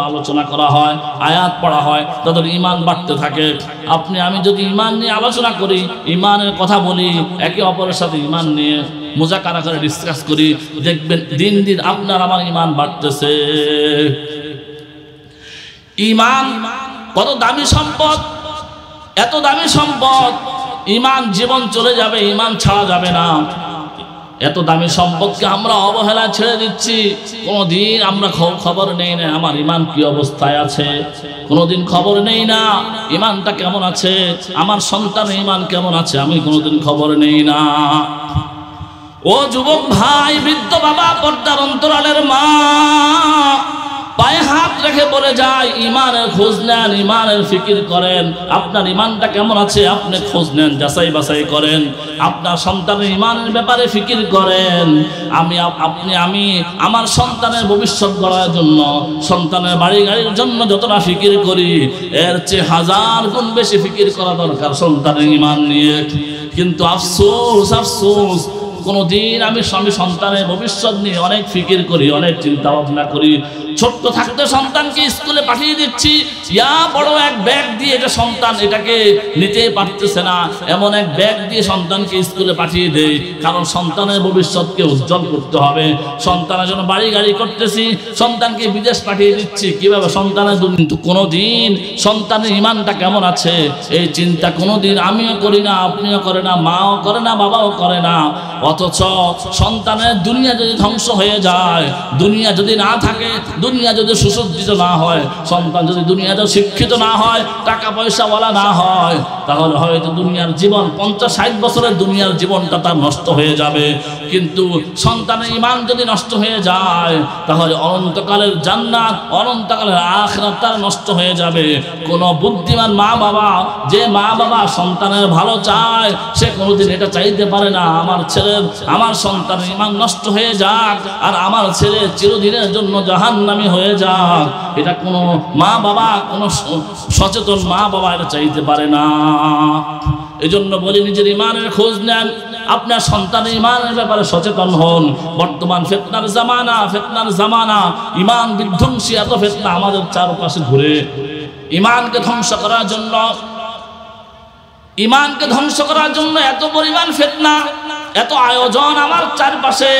আলোচনা করা হয়, আয়াত পড়া হয়, তাদের ঈমান বাড়তে থাকে। আপনি আমি যদি ঈমান নিয়ে আলোচনা করি, ঈমানের কথা বলি, একে অপরের সাথে ঈমান নিয়ে মুযাকারা করে ডিসকাস করি, দেখবেন দিন দিন আপনার আমার ঈমান বাড়তেছে। ঈমান কত দামি সম্পদ, এত দামি সম্পদ, ঈমান জীবন চলে যাবে, ঈমান ছাড়া যাবে না। এত দামি সম্পদকে আমরা অবহেলা ছেড়ে দিচ্ছি। কোনোদিন আমরা খবর নেই না আমার ঈমান কি অবস্থায় আছে, কোনোদিন খবর নেই না ঈমানটা কেমন আছে, আমার সন্তানের ঈমান কেমন আছে, আমি কোনোদিন খবর নেই না। ও যুবক ভাই, বৃদ্ধ বাবা, পর্দার অন্তরালের মা, পায়ে হাত রেখে বলে যায় ঈমানের খোঁজ নেন, ঈমানের ফিকির করেন। আপনার ঈমানটা কেমন আছে আপনি খোঁজ নেন, যাচাই বাছাই করেন। আপনার সন্তানের ঈমানের ব্যাপারে ফিকির করেন। আমি আমার সন্তানের ভবিষ্যৎ গড়ার জন্য, সন্তানের বাড়ি গাড়ির জন্য যতটা ফিকির করি, এর চেয়ে 1000 গুণ বেশি ফিকির করা দরকার সন্তানের ঈমান নিয়ে। কিন্তু আফসোস, কোনোদিন আমি সন্তানের ভবিষ্যৎ নিয়ে অনেক ফিকির করি, অনেক চিন্তা ভাবনা করি। ছোট্ট থাকতে সন্তানকে স্কুলে পাঠিয়ে দিচ্ছি, বড় এক ব্যাগ দিয়ে, এটা সন্তান এটাকে নিতে পারতেছে না, এমন এক ব্যাগ দিয়ে সন্তানকে স্কুলে পাঠিয়ে দেয়। কারণ সন্তানের ভবিষ্যৎকে উজ্জ্বল করতে হবে। সন্তানের জন্য বাড়ি গাড়ি করতেছি, সন্তানকে বিদেশ পাঠিয়ে দিচ্ছি, কিভাবে সন্তানের কিন্তু কোনোদিন সন্তানের ঈমানটা কেমন আছে এই চিন্তা কোনোদিন আমিও করি না, আপনিও করে না, মাও করে না, বাবাও করে না। অথচ সন্তানের দুনিয়া যদি ধ্বংস হয়ে যায়, দুনিয়া যদি না থাকে, দুনিয়া যদি সুসজ্জিত না হয়, সন্তান যদি দুনিয়াতে শিক্ষিত না হয়, টাকা পয়সাওয়ালা না হয়, তাহলে হয়তো দুনিয়ার জীবন 50-60 বছরের দুনিয়ার জীবনটা তার নষ্ট হয়ে যাবে। কিন্তু সন্তানের ঈমান যদি নষ্ট হয়ে যায়, তাহলে অনন্তকালের জান্নাত, অনন্তকালের আখিরাত তার নষ্ট হয়ে যাবে। কোন বুদ্ধিমান মা বাবা, যে মা বাবা সন্তানের ভালো চায়, সে কোনোদিন এটা চাইতে পারে না আমার সন্তানের ঈমান নষ্ট হয়ে যাক আর আমার ছেলে চিরদিনের জন্য জাহান্নামী হয়ে যাক। এটা কোনো মা বাবা, কোনো সচেতন মা বাবা এটা চাইতে পারে না। এজন্য বলি নিজের ঈমানের খোঁজ নেন, আপনার সন্তানের ঈমানের ব্যাপারে সচেতন হন। বর্তমান ফিতনার জামানা, ঈমান বিধ্বংসী এত ফিতনা আমাদের চারপাশে ঘুরে। ঈমানকে ধ্বংস করার জন্য এত পরিমাণ ফিতনা, এত আয়োজন আমার চারপাশে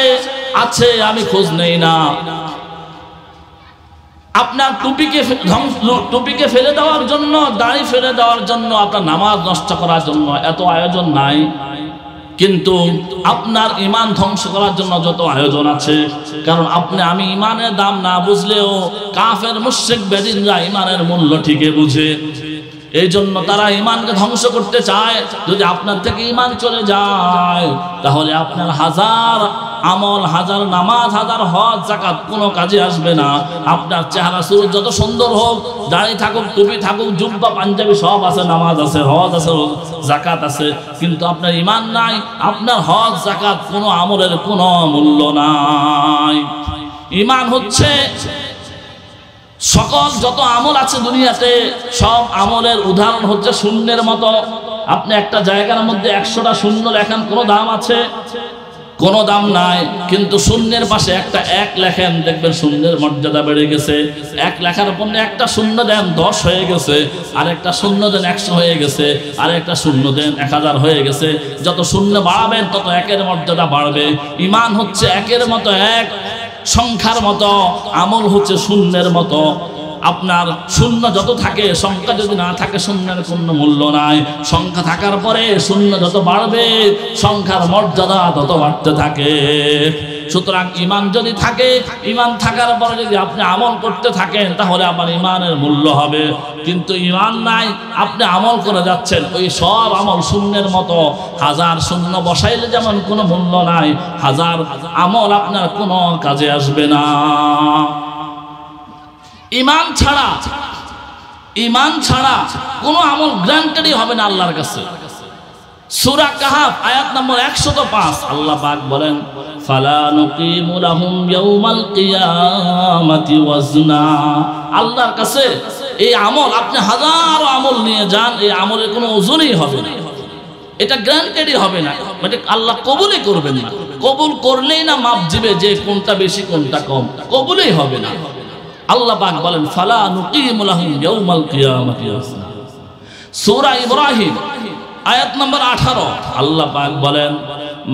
আছে, আমি খোঁজ নেই না। আপনার টুপিকে ফেলে দেওয়ার জন্য, দাড়ি ফেলে দেওয়ার জন্য, আপনার নামাজ নষ্ট করার জন্য এত আয়োজন নাই। কিন্তু আপনার ঈমান ধ্বংস করার জন্য যত আয়োজন আছে, কারণ আপনি আমি ঈমানের দাম না বুঝলেও কাফের মুশরিক বেদিনরা ঈমানের মূল্য ঠিকই বুঝে। এই জন্য তারা ঈমানকে ধ্বংস করতে চায়। যদি আপনার থেকে ঈমান চলে যায় তাহলে আপনার হাজার আমল, হাজার নামাজ, হাজার হজ, যাকাত কোনো কাজে আসবে না। আপনার চেহারা সুরত যত সুন্দর হোক, দাড়ি থাকুক, টুপি থাকুক, জুব্বা পাঞ্জাবি সব আছে, নামাজ আছে, হজ আছে, যাকাত আছে, কিন্তু আপনার ঈমান নাই, আপনার হজ যাকাত কোনো আমলের কোনো মূল্য নাই। ঈমান হচ্ছে সকল যত আমল আছে দুনিয়াতে সব আমলের উদাহরণ হচ্ছে শূন্যের মতো। আপনি একটা জায়গার মধ্যে 100টা শূন্য লেখেন, কোনো দাম আছে? কোনো দাম নাই। কিন্তু শূন্যের পাশে একটা 1 লেখেন, দেখবেন শূন্যের মর্যাদা বেড়ে গেছে। 1 লেখার পর একটা শূন্য দেন 10 হয়ে গেছে, আর একটা শূন্য দেন 100 হয়ে গেছে, আর একটা শূন্য দেন 1000 হয়ে গেছে। যত শূন্য বাড়াবেন তত 1-এর মর্যাদা বাড়বে। ঈমান হচ্ছে 1-এর মতো, 1 সংখ্যার মতো, আমল হচ্ছে শূন্যের মতো। আপনার শূন্য যত থাকে, সংখ্যা যদি না থাকে শূন্যের কোনো মূল্য নাই। সংখ্যা থাকার পরে শূন্য যত বাড়বে সংখ্যার মর্যাদা তত বাড়তে থাকে। সুতরাং ঈমান যদি থাকে, ঈমান থাকার পরে যদি আপনি আমল করতে থাকেন তাহলে আমার ঈমানের মূল্য হবে। কিন্তু ঈমান নাই, আপনি আমল করে যাচ্ছেন, ওই সব আমল শূন্যের মতো। 1000 শূন্য বসাইলে যেমন কোনো মূল্য নাই, 1000 আমল আপনার কোনো কাজে আসবে না। ঈমান ছাড়া কোনো আমল গ্রান্টেডই হবে না আল্লাহর কাছে। সূরা কাহাফ আয়াত নম্বর 105 আল্লাহ পাক বলেন, ফালা নুকিমু লাহুম ইয়াউমাল কিয়ামাতি ওয়াজনা। আল্লাহর কাছে এই আমল, আপনি হাজারো আমল নিয়ে যান, এই আমলের কোনো ওজনই হবে না, এটা গ্রান্টেডই হবে না, মানে আল্লাহ কবুলই করবেন না। কবুল করলেই না মাপ দিবে যে কোনটা বেশি কোনটা কম, কবুলই হবে না। আল্লাহ পাক বলেন, ফালা নুকিমু লাহুম ইয়াউমাল কিয়ামাতি ওয়াজনা। সূরা ইব্রাহিম আয়াত নম্বর 18 আল্লাহ পাক বলেন,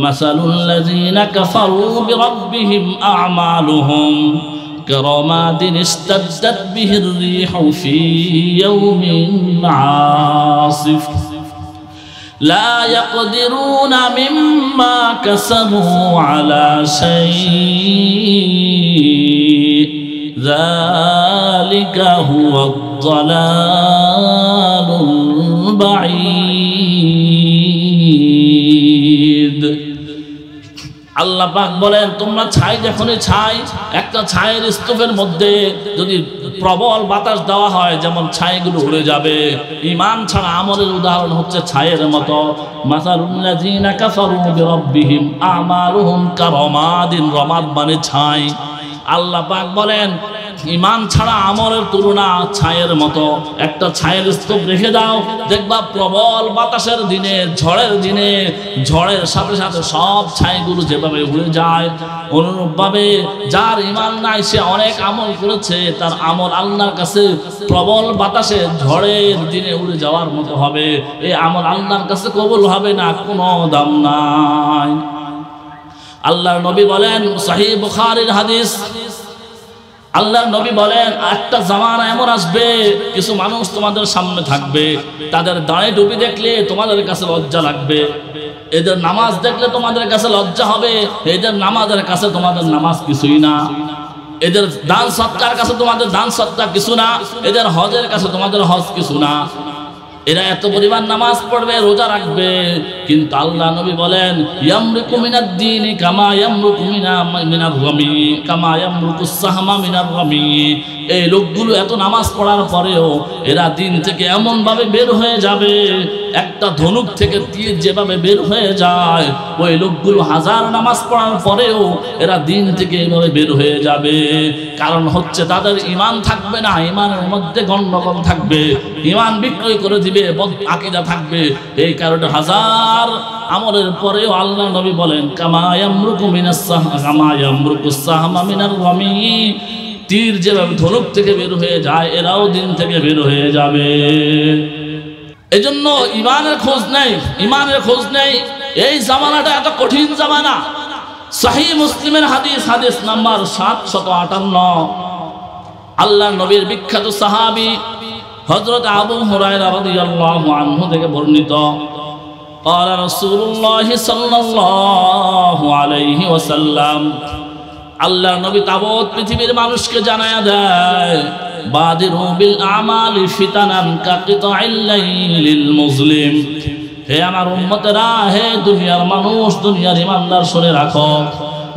মাসালুল লাযিনা কাফারু বিরাব্বিহিম আ'মালুহুম কারামাদিন ইস্তাদ্দাত বিহির রিহু ফি ইয়াউমিন আসিফ লা ইয়াকদিরুনা মিম্মা কাসাবু আলা শাই'ইন যালিকা হুয়াদ দালালুল বাঈদ। আল্লাহ পাক বলেন, তোমরা ছাই যখনই ছাই, একটা ছায়ের স্তূপের মধ্যে যদি প্রবল বাতাস দেওয়া হয় যেমন ছাইগুলো উড়ে যাবে। ঈমান ছাড়া আমলের উদাহরণ হচ্ছে ছায়ের মতো। মাসালুল লাযিনা কাফারু বিরাব্বিহিম আমালুহুম কারামাদিন, রমাদ মানে ছাই। আল্লাহ পাক বলেন, ঈমান ছাড়া আমলের তুলনা ছায়ের মতো। একটা ছায়ের স্তূপ রেখে দাও, দেখবা প্রবল বাতাসের দিনে, ঝড়ের দিনে, ঝড়ের সাথে সাথে সব ছাইগুলো যেভাবে উড়ে যায়, অনুরূপভাবে যার ঈমান নাই সে অনেক আমল করেছে, তার আমল আল্লাহর কাছে প্রবল বাতাসে ঝড়ের দিনে উড়ে যাওয়ার মতো হবে। এই আমল আল্লাহর কাছে কবুল হবে না, কোনো দাম নাই। আল্লাহর নবী বলেন, সহিহ বুখারীর হাদিস, আল্লাহর নবী বলেন, একটা জামানা এমন আসবে, কিছু মানুষ তোমাদের সামনে থাকবে, তাদের দাড়ি টুপি দেখলে তোমাদের কাছে লজ্জা লাগবে, এদের নামাজ দেখলে তোমাদের কাছে লজ্জা হবে, এদের নামাজের কাছে তোমাদের নামাজ কিছুই না, এদের দান সৎকার কাছে তোমাদের দান সৎকার কিছু না, এদের হজের কাছে তোমাদের হজ কিছু না। এরা এত পরিমাণ নামাজ পড়বে, রোজা রাখবে, কিন্তু আল্লাহ নবী বলেন, ইয়ামরুকু মিনাদ দীনি কামা ইয়ামরুকু মিনার রামি, কামা ইয়ামরুকুস সাহমা মিনার রামি। এই লোকগুলো এত নামাজ পড়ার পরেও এরা দিন থেকে এমন ভাবে বের হয়ে যাবে, একটা ধনুক থেকে তীর যেভাবে বের হয়ে যায়, ওই লোকগুলো হাজার নামাজ পড়ার পরেও এরা দিন থেকে এইভাবে বের হয়ে যাবে। কারণ হচ্ছে তাদের ঈমান থাকবে না, ঈমানের মধ্যে গন্ডগোল থাকবে, ঈমান বিক্রয় করে দিবে, বদ আকীদা থাকবে। এই কারণে হাজার আমলের পরেও আল্লাহ নবী বলেন, কামা ইয়ামরুকু মিনাস সাহমা মিনার রামি। তীর যেভাবে ধনুক থেকে বের হয়ে যায়, এরাও দিন থেকে বের হয়ে যাবে। এজন্য ঈমানের খোঁজ নেই, ঈমানের খোঁজ নেই। এই জামানাটা এত কঠিন জামানা। সহিহ মুসলিমের হাদিস, হাদিস নাম্বার 758, আল্লাহর নবীর বিখ্যাত সাহাবী হযরত আবু হুরায়রা রাদিয়াল্লাহু আনহু থেকে বর্ণিত, قال رسول الله صلى الله عليه وسلم আল্লাহর নবী তাবৎ পৃথিবীর মানুষকে জানায়া দেয় বাদিরু বিল আমালি ফিতানান কাকিতাইল লাইলিল মুজলিম। হে আমার উম্মতেরা, হে দুনিয়ার মানুষ, দুনিয়ার ইমানদার, শুনে রাখো,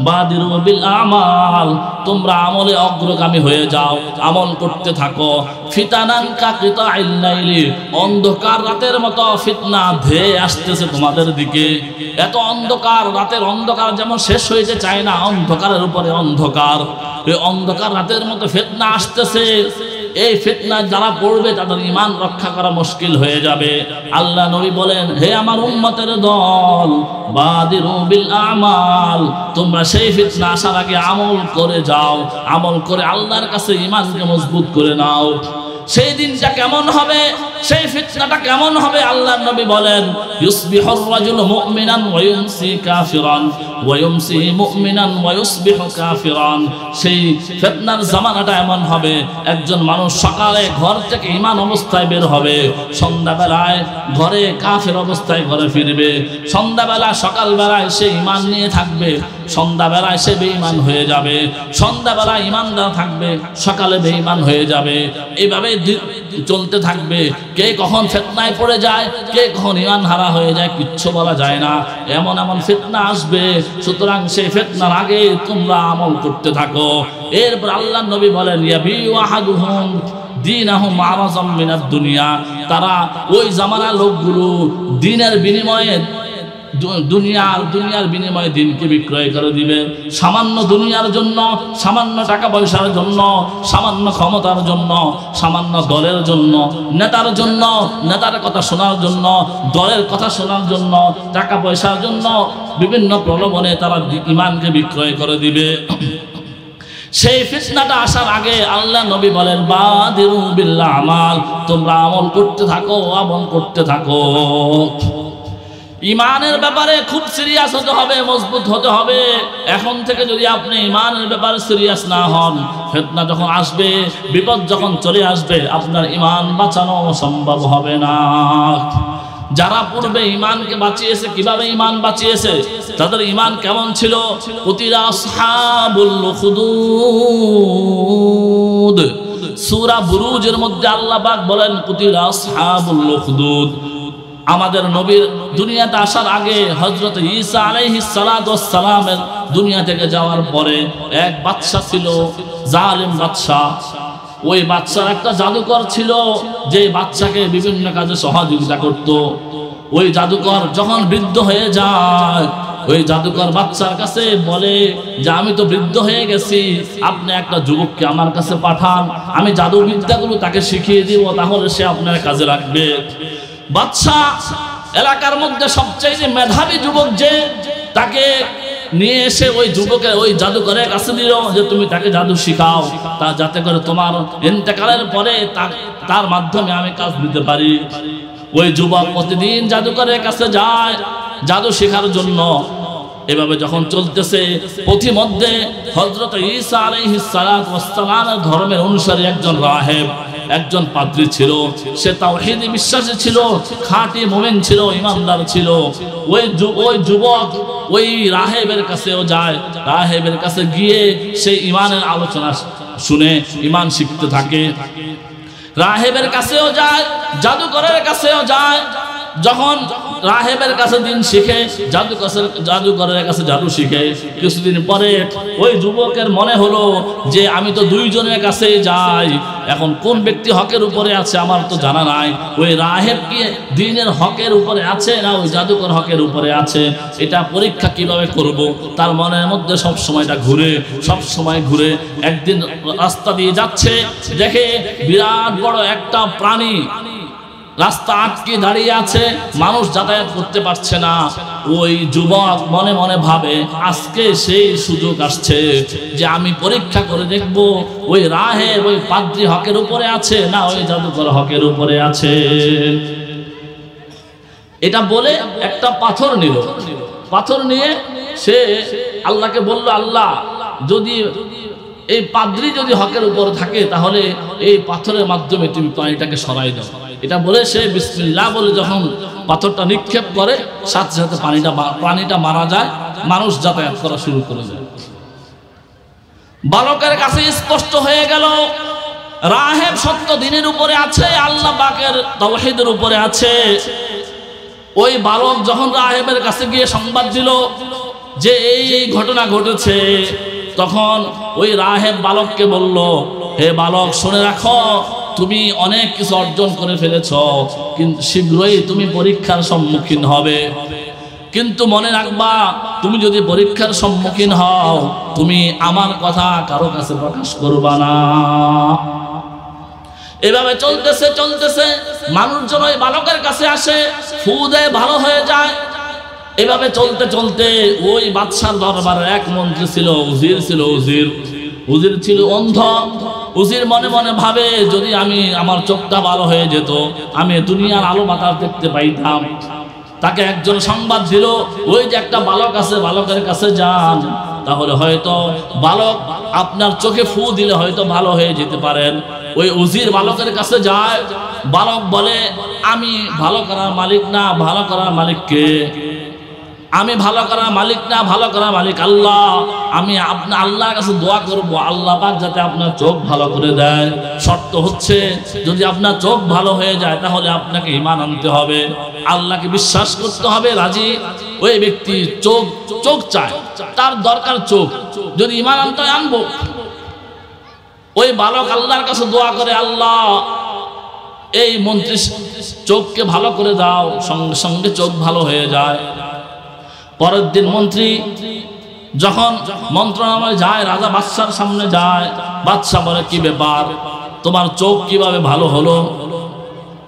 বাদিরু বিল আমাল, তোমরা আমলে অগ্রগামী হয়ে যাও, আমল করতে থাকো। ফিতানান কাকিতাইল লাইলি, অন্ধকার রাতের মতো ফিতনা ধেয়ে আসতেছে তোমাদের দিকে। এত অন্ধকার, রাতের অন্ধকার যেমন শেষ হইতে চায় না, অন্ধকারের উপরে অন্ধকার, এই অন্ধকার রাতের মতো ফিতনা আসতেছে। এই ফিতনা যারা পড়বে তাদের ঈমান রক্ষা করা মুশকিল হয়ে যাবে। আল্লাহ নবী বলেন, হে আমার উম্মতের দল, বাদিরু বিল আমাল, তোমরা সেই ফিতনা আসার আগে আমল করে যাও, আমল করে আল্লাহর কাছে ঈমানকে মজবুত করে নাও। সেই দিনটা কেমন হবে, সেই ফিতনাটা কেমন হবে, আল্লাহর নবী বলেন, ইউসবিহুর রাজুলু মুমিনান ওয়া ইউমসি কাফিরান ওয়া ইউমসি মুমিনান ওয়া ইউসবিহু কাফিরান। সেই ফিতনার জামানাটা এমন হবে, একজন মানুষ সকালে ঘর থেকে ঈমান অবস্থায় বের হবে, সন্ধ্যাবেলায় ঘরে কাফের অবস্থায় ঘরে ফিরবে। সন্ধ্যাবেলা সকালবেলায় সে ঈমান নিয়ে থাকবে, সন্ধ্যাবেলায় সে বেঈমান হয়ে যাবে। সন্ধ্যাবেলায় ঈমানদার থাকবে, সকালে বেঈমান হয়ে যাবে। এইভাবে চলতে থাকবে। কে কখন ফিতনায় পড়ে যায়, কে কখন ঈমান হারা হয়ে যায়, কিচ্ছু বলা যায় না। এমন এমন ফিতনা আসবে, সুতরাং সেই ফিতনার আগে তোমরা আমল করতে থাকো। এরপর আল্লাহর নবী বলেন, ইয়াবিউ আহাদুহুম দীনাহুম আরাজাম মিনাদ দুনিয়া, তারা ওই জামানার লোকগুলো দিনের বিনিময়ে দুনিয়ার বিনিময়ে দিনকে বিক্রয় করে দিবে। সামান্য দুনিয়ার জন্য, সামান্য টাকা পয়সার জন্য, সামান্য ক্ষমতার জন্য, সামান্য দলের জন্য, নেতার জন্য, নেতার কথা শোনার জন্য, দলের কথা শোনার জন্য, টাকা পয়সার জন্য বিভিন্ন প্রলোভনে তারা ঈমানকে বিক্রয় করে দিবে। সেই ফিতনাটা আসার আগে আল্লাহ নবী বলেন, বাদিরু বিল আমাল, তোমরা আমল করতে থাকো, আমল করতে থাকো। ঈমানের ব্যাপারে খুব সিরিয়াস হতে হবে, মজবুত হতে হবে। এখন থেকে যদি আপনি ঈমানের ব্যাপারে সিরিয়াস না হন, ফিতনা যখন আসবে, বিপদ যখন চলে আসবে, আপনার ঈমান বাঁচানো সম্ভব হবে না। যারা পূর্বে ঈমানকে বাঁচিয়েছে, কিভাবে ঈমান বাঁচিয়েছে, তাদের ঈমান কেমন ছিল? কুতিলা আসহাবুল উখদুদ, সূরা বুরুজের মধ্যে আল্লাহ পাক বলেন, কুতিলা আসহাবুল উখদুদ। আমাদের নবীর দুনিয়াতে আসার আগে হযরত ঈসা আলাইহিস সালাতু ওয়াস সালামের দুনিয়া থেকে যাওয়ার পরে এক বাদশা ছিল, জালিম বাদশা। ওই বাদশার একটা জাদুকর ছিল, যে বাদশাকে বিভিন্ন কাজে সহযোগিতা করত। ওই জাদুকর যখন বৃদ্ধ হয়ে যায়, ওই জাদুকর বাদশার কাছে বলে যে, আমি তো বৃদ্ধ হয়ে গেছি, আপনি একটা যুবককে আমার কাছে পাঠান, আমি জাদু বিদ্যাগুলো তাকে শিখিয়ে দিব, তাহলে সে আপনার কাজে লাগবে। বাদশা এলাকার মধ্যে সবচেয়ে মেধাবী যুবক যে, তাকে নিয়ে এসে ওই যুবকের ওই জাদুকরের কাছে দিল যে, তুমি তাকে জাদু শিখাও, তা যাতে করে তোমার ইন্তেকালের পরে তার মাধ্যমে আমি কাজ দিতে পারি। ওই যুবক প্রতিদিন জাদুকরের কাছে যায় জাদু শেখার জন্য। এভাবে যখন চলতেছে, পথিমধ্যে হযরত ঈসা আলাইহিস সালাতু ওয়াস সালামের ধর্মের অনুসারী একজন রাহেব, একজন পাদ্রী ছিল। সে তাওহীদে বিশ্বাসী ছিল, খাঁটি মুমিন ছিল, ঈমানদার ছিল। ওই যুবক ওই রাহেবের কাছেও যায়। রাহেবের কাছে গিয়ে সেই ঈমানের আলোচনা শুনে ঈমান শিখতে থাকে। রাহেবের কাছেও যায়, জাদুকরের কাছেও যায়। যখন রাহেবের কাছে দিন শিখে, জাদুকরের কাছে জাদু শিখে, কিছুদিন পরে ওই যুবকের মনে হলো যে, আমি তো দুইজনের কাছে যাই, এখন কোন ব্যক্তি হকের উপরে আছে আমার তো জানা নাই। ওই রাহেব কি দ্বীনের হকের উপরে আছে না ওই জাদুকর হকের উপরে আছে, এটা পরীক্ষা কিভাবে করব। তার মনের মধ্যে সব সময়টা ঘুরে, সব সময় ঘুরে। একদিন রাস্তা দিয়ে যাচ্ছে, দেখে বিরাট বড় একটা প্রাণী রাস্তা আটকে দাঁড়িয়ে আছে, মানুষ যাতায়াত করতে পারছে না। ওই যুবক মনে মনে ভাবে, আজকে সেই সুযোগ আসছে যে আমি পরীক্ষা করে দেখব ওই রাহেব, ওই পাদ্রী হকের উপরে আছে না ওই জাদুকর হকের উপরে আছে। এটা বলে একটা পাথর নিল। পাথর নিয়ে সে আল্লাহকে বলল, আল্লাহ, যদি এই পাদ্রী যদি হকের উপর থাকে, তাহলে এই পাথরের মাধ্যমে তুমি পানিটাকে সরাই দাও। এটা বলে সে বিসমিল্লাহ বলে যখন পাথরটা নিক্ষেপ করে, সাথে সাথে পানিটা মারা যায়, মানুষ যাতায়াত করা শুরু করে দেয়। বালকের কাছে স্পষ্ট হয়ে গেল রাহেব সত্য দিনের উপরে আছে, আল্লাহ পাকের তাওহীদের উপরে আছে। ওই বালক যখন রাহেবের কাছে গিয়ে সংবাদ দিল যে এই ঘটনা ঘটেছে, তখন ওই রাহেব বালককে বলল, হে বালক, শুনে রাখো, তুমি অনেক কিছু অর্জন করে ফেলেছ, কিন্তু শীঘ্রই তুমি পরীক্ষার সম্মুখীন হবে। কিন্তু মনে রাখবা, তুমি যদি পরীক্ষার সম্মুখীন হও, তুমি আমার কথা কারো কাছে প্রকাশ করবা না। এভাবে চলতেছে চলতেছে মানুষজন ওই বালকের কাছে আসে, ফু দেয়, ভালো হয়ে যায়। এভাবে চলতে চলতে ওই বাদশার দরবারের এক মন্ত্রী ছিল, উজির ছিল। উজির ছিল অন্ধ। উজির মনে মনে ভাবে, যদি আমার চোখটা ভালো হয়ে যেত, আমি দুনিয়ার আলো বাতাস দেখতে পাইতাম। তাকে একজন সংবাদ দিল, ওই যে একটা বালক আছে, বালকের কাছে যান, তাহলে হয়তো বালক আপনার চোখে ফু দিলে হয়তো ভালো হয়ে যেতে পারেন। ওই উজির বালকের কাছে যায়। বালক বলে, আমি ভালো করার মালিক না, ভালো করার মালিক কে? আমি ভালো করার মালিক না, ভালো করার মালিক আল্লাহ। আমি আপনার আল্লাহর কাছে দোয়া করব, আল্লাহ পাক যাতে আপনার চোখ ভালো করে দেয়। শর্ত হচ্ছে, যদি আপনার চোখ ভালো হয়ে যায়, তাহলে আপনাকে ঈমান আনতে হবে, আল্লাহকে বিশ্বাস করতে হবে। রাজি ওই ব্যক্তি চোখ চায়, তার দরকার চোখ, যদি ঈমান আনতে হয় আনবো। ওই বালক আল্লাহর কাছে দোয়া করে, আল্লাহ এই মন্ত্রী চোখকে ভালো করে দাও। সঙ্গে সঙ্গে চোখ ভালো হয়ে যায়। পরের দিন মন্ত্রী যখন মন্ত্রণালয়ে যায়, রাজা বাদশার সামনে যায়। বাদশা বলে, কি ব্যাপার, তোমার চোখ কিভাবে ভালো হলো?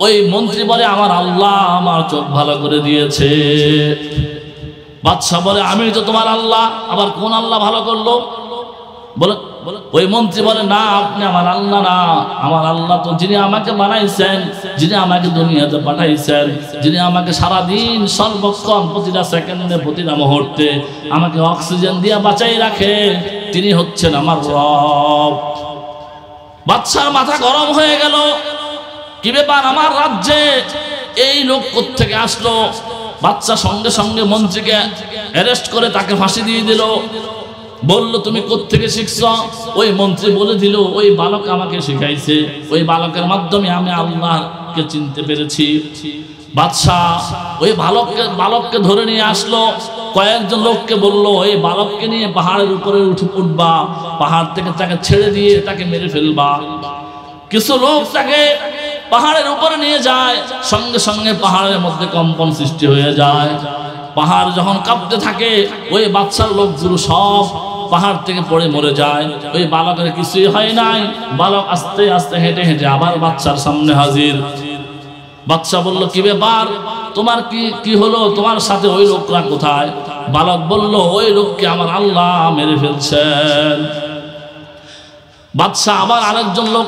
ওই মন্ত্রী বলে, আমার আল্লাহ আমার চোখ ভালো করে দিয়েছে। বাদশা বলে, আমি তো তোমার আল্লাহ, আবার কোন আল্লাহ ভালো করলো? বলে ওই মন্ত্রী বলে, না, আপনি আমার আল্লাহ না। আমার আল্লাহ তো যিনি আমাকে বানাইছেন, যিনি আমাকে দুনিয়াতে পাঠাইছেন, যিনি আমাকে সারাদিন সর্বক্ষণ প্রতিটা সেকেন্ডে প্রতিটা মুহূর্তে আমাকে অক্সিজেন দিয়ে বাঁচাই রাখে, তিনি হচ্ছেন আমার রব। বাদশার মাথা গরম হয়ে গেল, কি ব্যাপার, আমার রাজ্যে এই লোক কোত্থেকে আসলো? বাদশা সঙ্গে সঙ্গে মন্ত্রীকে অ্যারেস্ট করে তাকে ফাঁসি দিয়ে দিল। বলল, তুমি কোত্থেকে শিখছ? ওই মন্ত্রী বলে দিল, ওই বালক আমাকে শিখাইছে, ওই বালকের মাধ্যমে আমি আল্লাহকে চিনতে পেরেছি। বাদশাহ ওই বালককে ধরে নিয়ে আসলো। কয়েকজন লোককে বললো, ওই বালককে নিয়ে পাহাড়ের উপরে উঠবা, পাহাড় থেকে তাকে ছেড়ে দিয়ে তাকে মেরে ফেলবা। কিছু লোক তাকে পাহাড়ের উপরে নিয়ে যায়, সঙ্গে সঙ্গে পাহাড়ের মধ্যে কম্পন সৃষ্টি হয়ে যায়। পাহাড় যখন কাঁপতে থাকে, ওই বাদশার লোকগুলো সব পাহাড় থেকে পড়ে মরে যায়। ওই বালকের কিছুই হয় নাই। বালক আস্তে আস্তে হেঁটে হেঁটে আবার বাদশার সামনে হাজির। বাদশা বলল, কি ব্যাপার, তোমার কি হলো? তোমার সাথে ওই লোকরা কোথায়? বালক বলল, ওই লোককে আমার আল্লাহ মেরে ফেলছেন। বাদশা আবার আরেকজন লোক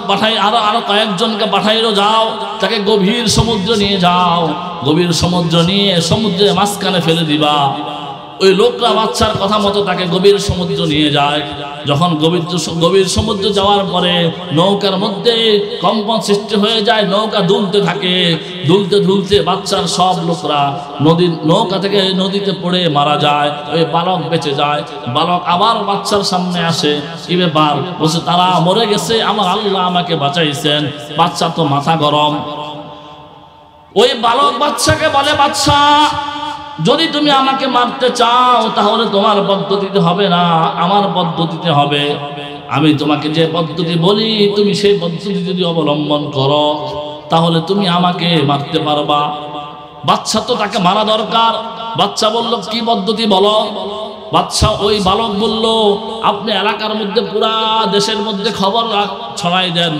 আরো কয়েকজনকে পাঠাইলো, যাও তাকে গভীর সমুদ্র নিয়ে যাও, গভীর সমুদ্র নিয়ে সমুদ্রের মাঝখানে ফেলে দিবা। ওই লোকরা বাদশার কথা মতো তাকে গভীর সমুদ্র নিয়ে যায়। যখন গভীর সমুদ্র যাওয়ার পরে নৌকার মধ্যে কম্পন সৃষ্টি হয়ে যায়, নৌকা দুলতে থাকে। দুলতে দুলতে বাদশার সব লোকরা নৌকা থেকে নদীতে পড়ে মারা যায়। ওই বালক বেঁচে যায়। বালক আবার বাদশার সামনে আসে, কি ব্যাপার? বলছে, তারা মরে গেছে, আমার আল্লাহ আমাকে বাঁচাইছেন। বাদশা তো মাথা গরম। ওই বালক বাদশাকে বলে, বাদশা, যদি তুমি আমাকে মারতে চাও, তাহলে তোমার পদ্ধতিতে হবে না, আমার পদ্ধতিতে হবে। আমি তোমাকে যে পদ্ধতি বলি, তুমি সেই পদ্ধতি যদি অবলম্বন করো, তাহলে তুমি আমাকে মারতে পারবা। বাদশা তো তাকে মারা দরকার। বাদশা বলল, কি পদ্ধতি বলো? বাদশা ওই বালক বলল, আপনি এলাকার মধ্যে পুরা দেশের মধ্যে খবর ছড়াই দেন,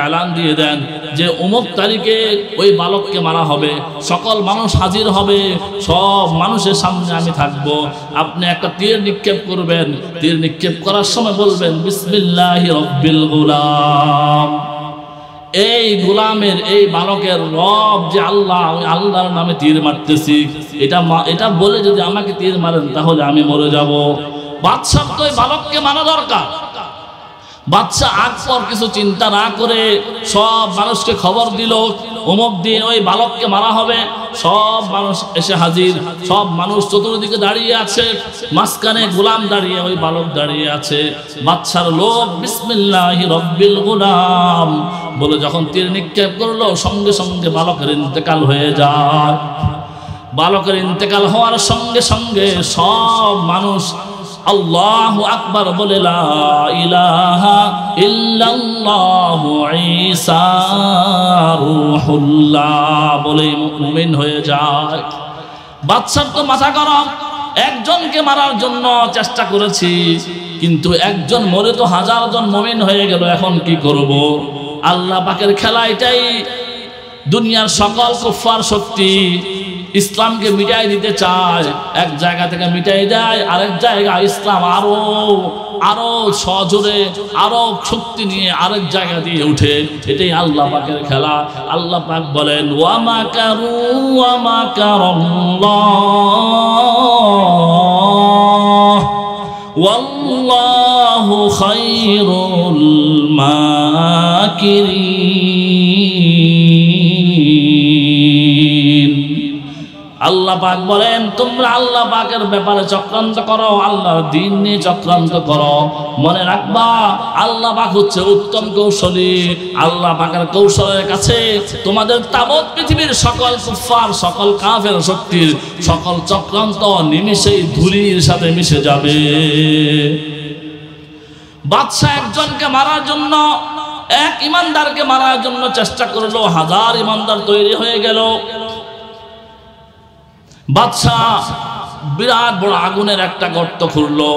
এলান দিয়ে দেন যে অমুক তারিখে ওই বালককে মারা হবে, সকল মানুষ হাজির হবে, সব মানুষের সামনে আমি থাকব। আপনি একটা তীর নিক্ষেপ করবেন, তীর নিক্ষেপ করার সময় বলবেন, বিসমিল্লাহি রব্বিল গুলাম। এই গোলামের, এই বালকের রব যে আল্লাহ, ওই আল্লাহর নামে তীর মারতেছি, এটা বলে যদি আমাকে তীর মারেন, তাহলে আমি মরে যাব। বাদশাহ তো ওই বালককে মারা দরকার। বাচ্চা আগ পর কিছু চিন্তা না করে সব মানুষকে খবর দিল অমুক দিন ওই বালককে মারা হবে। সব মানুষ এসে হাজির, সব মানুষ চতুর্দিকে দাঁড়িয়ে আছে, মাঝখানে গোলাম দাঁড়িয়ে, ওই বালক দাঁড়িয়ে আছে। বাচ্চার লোক বিসমিল্লাহি রব্বিল গুলাম বলে যখন তীর নিক্ষেপ করলো, সঙ্গে সঙ্গে বালকের ইন্তেকাল হয়ে যায়। বালকের ইন্তেকাল হওয়ার সঙ্গে সঙ্গে সব মানুষ আল্লাহু আকবার বলে লা ইলাহা ইল্লাল্লাহু ঈসা রূহুল্লাহ বলে মুমিন হয়ে যায়। বাদশার তো মাথা গরম, একজনকে মারার জন্য চেষ্টা করেছি, কিন্তু একজন মরে তো হাজার জন মুমিন হয়ে গেল, এখন কি করব? আল্লাহ পাকের খেলা এটাই। দুনিয়ার সকল কুফার শক্তি ইসলামকে মিটাই দিতে চায়, এক জায়গা থেকে মিটাই দেয়, আরেক জায়গায় ইসলাম আরো আরো সজোরে আরো শক্তি নিয়ে আরেক জায়গা দিয়ে উঠে। এটাই আল্লাহ পাকের খেলা। আল্লাহ পাক বলেন ওয়া মাকারু ওয়া মাকারাল্লাহ ওয়াল্লাহু খায়রুল মাকিরিন। আল্লাহ পাক বলেন তোমরা আল্লাহ পাকের ব্যাপারে চক্রান্ত করো, আল্লাহর দ্বীন নিয়ে চক্রান্ত করো। মনে রাখবা আল্লাহ পাক হচ্ছে উত্তম কৌশলী। আল্লাহ পাকের কৌশলের কাছে তোমাদের তাবৎ পৃথিবীর সকল কুফার, সকল কাফের শক্তির সকল চক্রান্ত নিমিষেই ধুলির সাথে মিশে যাবে। বাদশা একজনকে মারার জন্য, এক ইমানদারকে মারার জন্য চেষ্টা করলো, হাজার ইমানদার তৈরি হয়ে গেল। বাদশাহ বিরাট বড় আগুনের একটা গর্ত খুঁড়লো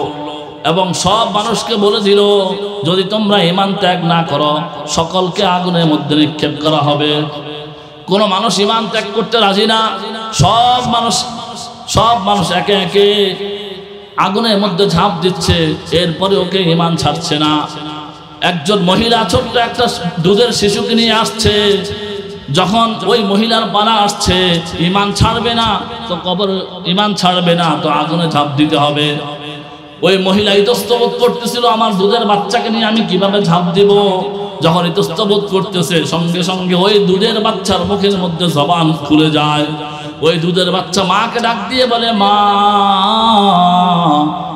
এবং সব মানুষকে বলে দিল যদি তোমরা ঈমান ত্যাগ না করো সকলকে আগুনের মধ্যে নিক্ষেপ করা হবে। কোনো মানুষ ঈমান ত্যাগ করতে রাজি না। সব মানুষ একে একে আগুনের মধ্যে ঝাঁপ দিচ্ছে, এরপরে ওকে ঈমান ছাড়ছে না। একজন মহিলা ছোট্ট একটা দুধের শিশুকে নিয়ে আসছে, যখন ওই মহিলার পালা আসছে ঈমান ছাড়বে না তো কবর, ঈমান ছাড়বে না তো আগুনে ঝাঁপ দিতে হবে। ওই মহিলা ইতস্তবোধ করতেছিল আমার দুধের বাচ্চাকে নিয়ে আমি কিভাবে ঝাঁপ দিব। যখন ইতস্তবোধ করতেছে সঙ্গে সঙ্গে ওই দুধের বাচ্চার মুখের মধ্যে জবান খুলে যায়। ওই দুধের বাচ্চা মাকে ডাক দিয়ে বলে মা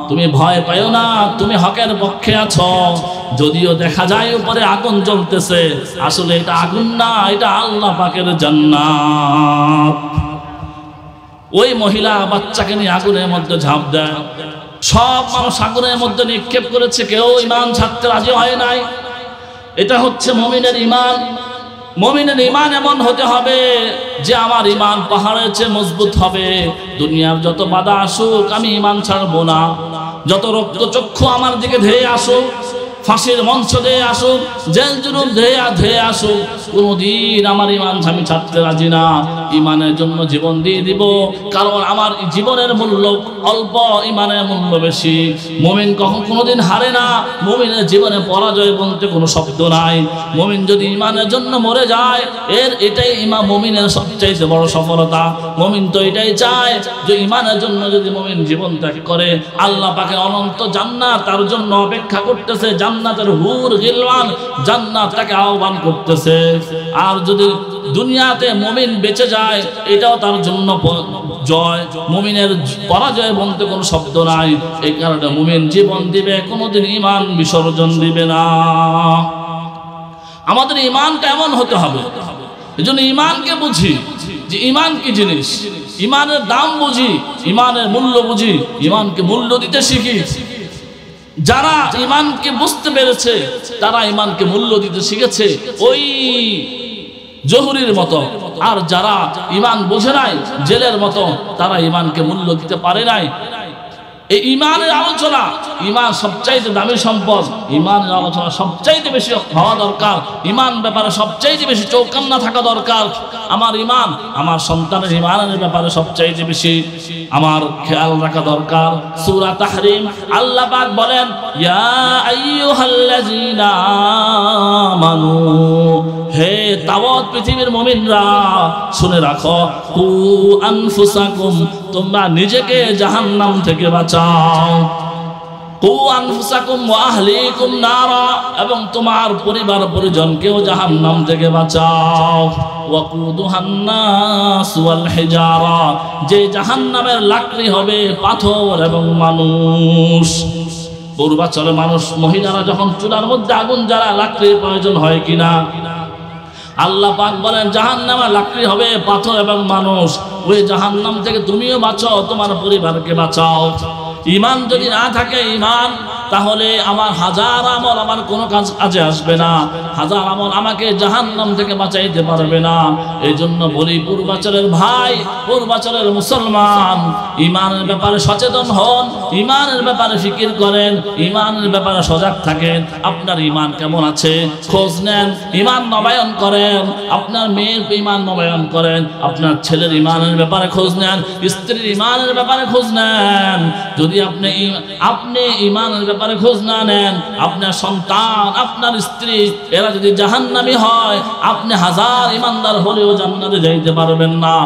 তুমি ভয় পাইও না, তুমি হকের পক্ষে আছো। যদিও দেখা যায় উপরে আগুন জ্বলতেছে, আসলে এটা আগুন না, এটা আল্লাহ পাকের জান্নাত। ওই মহিলা বাচ্চাকে নিয়ে আগুনের মধ্যে ঝাঁপ দেয়। সব মানুষ আগুনের মধ্যে নিক্ষেপ করেছে, কেউ ঈমান ছাড়তে রাজি হয় নাই। এটা হচ্ছে মুমিনের ঈমান। মুমিনের ঈমান এমন হতে হবে যে আমার ঈমান পাহাড়ের চেয়ে মজবুত হবে। দুনিয়ার যত বাধা আসুক আমি ঈমান ছাড়বো না। যত রক্তচক্ষু আমার দিকে ধেয়ে আসুক, ফাঁসির মঞ্চ ধেয়ে আসুক, জেল জুলুম ধেয়ে আসুক, কোনোদিন আমার ঈমান আমি ছাড়তে রাজি না। ঈমানের জন্য জীবন দিয়ে দিব, কারণ আমার জীবনের মূল্য অল্প, ঈমানের মূল্য বেশি। মুমিন কোনোদিন হারে না। মুমিনের জীবনে পরাজয় বলতে কোনো শব্দ নাই। মুমিন যদি ঈমানের জন্য মরে যায় এটাই মুমিনের সবচাইতে বড় সফলতা। মুমিন তো এটাই চায় যে ঈমানের জন্য যদি মুমিন জীবন ত্যাগ করে আল্লাহ পাকের অনন্ত জান্নাত তার জন্য অপেক্ষা করতেছে। জান্নাতের হুর গিলওয়ান জান্নাত তাকে আহ্বান করতেছে। আর যদি দুনিয়াতে মুমিন বেঁচে যায় এটাও তার জন্য জয়। মুমিনের পরাজয় বলতে কোনো শব্দ নাই। এই কারণে মুমিন জীবন দিবে, কোনোদিন ঈমান বিসর্জন দিবে না। আমাদের ঈমানটা এমন হতে হবে। এজন্য ঈমানকে বুঝি যে ঈমান কি জিনিস, ঈমানের দাম বুঝি, ঈমানের মূল্য বুঝি, ঈমানকে মূল্য দিতে শিখি। যারা ঈমানকে বুঝতে পেরেছে তারা ঈমানকে মূল্য দিতে শিখেছে ওই জহুরির মতো। আর যারা ঈমান বোঝে নাই জেলের মতো, তারা ঈমানকে মূল্য দিতে পারে নাই। এই ঈমানের আলোচনা, ঈমান সবচাইতে দামি সম্পদ, ঈমানের আলোচনা সবচাইতে বেশি হওয়া দরকার। ঈমান ব্যাপারে সবচাইতে বেশি চৌকান্না থাকা দরকার। আমার ঈমান, আমার সন্তানের ঈমানের ব্যাপারে সবচাইতে বেশি আমার খেয়াল রাখা দরকার। সূরা তাহরিম আল্লাহ পাক বলেন ইয়া আইয়ুহাল্লাযীনা আমানু, হে তাওয়াত পৃথিবীর মুমিনরা শুনে রাখো, কু আনফুসাকুম, তোমরা নিজেকে জাহান্নাম থেকে বাঁচাও। কু আনফুসাকুম ওয়া আহলিকুম নারা, এবং তোমার পরিবার পরিজনকেও জাহান্নাম থেকে বাঁচাও। ওয়াকুদুহান নাস ওয়াল হিজারা, যে জাহান্নামের লাকড়ি হবে পাথর এবং মানুষ। পূর্বাচলে মানুষ মহিলারা যখন চুলার মধ্যে আগুন জ্বালা লাকড়ির প্রয়োজন হয় কিনা? আল্লাহ পাক বলেন জাহান্নামের লাকড়ি হবে পাথর এবং মানুষ। ওই জাহান্নাম থেকে তুমিও বাঁচাও, তোমার পরিবারকে বাঁচাও। ঈমান যদি না থাকে ঈমান, তাহলে আমার হাজার আমল আমার কোনো কাজে আসবে না, হাজার আমল আমাকে জাহান্নাম থেকে বাঁচাইতে পারবে না। এই জন্য বলি পূর্বাচলের ভাই, পূর্বাচলের মুসলমান, ঈমানের ব্যাপারে সচেতন হন, ঈমানের ব্যাপারে ফিকির করেন, ঈমানের ব্যাপারে সজাগ থাকেন। আপনার ঈমান কেমন আছে খোঁজ নেন, ঈমান নবায়ন করেন, আপনার মেয়ের ঈমান নবায়ন করেন, আপনার ছেলের ঈমানের ব্যাপারে খোঁজ নেন, স্ত্রীর ঈমানের ব্যাপারে খোঁজ নেন। যদি আপনি ঈমানের ব্যাপারে খোঁজ না নেন, আপনার সন্তান, আপনার স্ত্রী এরা যদি জাহান্নামী হয়, আপনি হাজার ঈমানদার হলেও জান্নাতে যাইতে পারবেন না।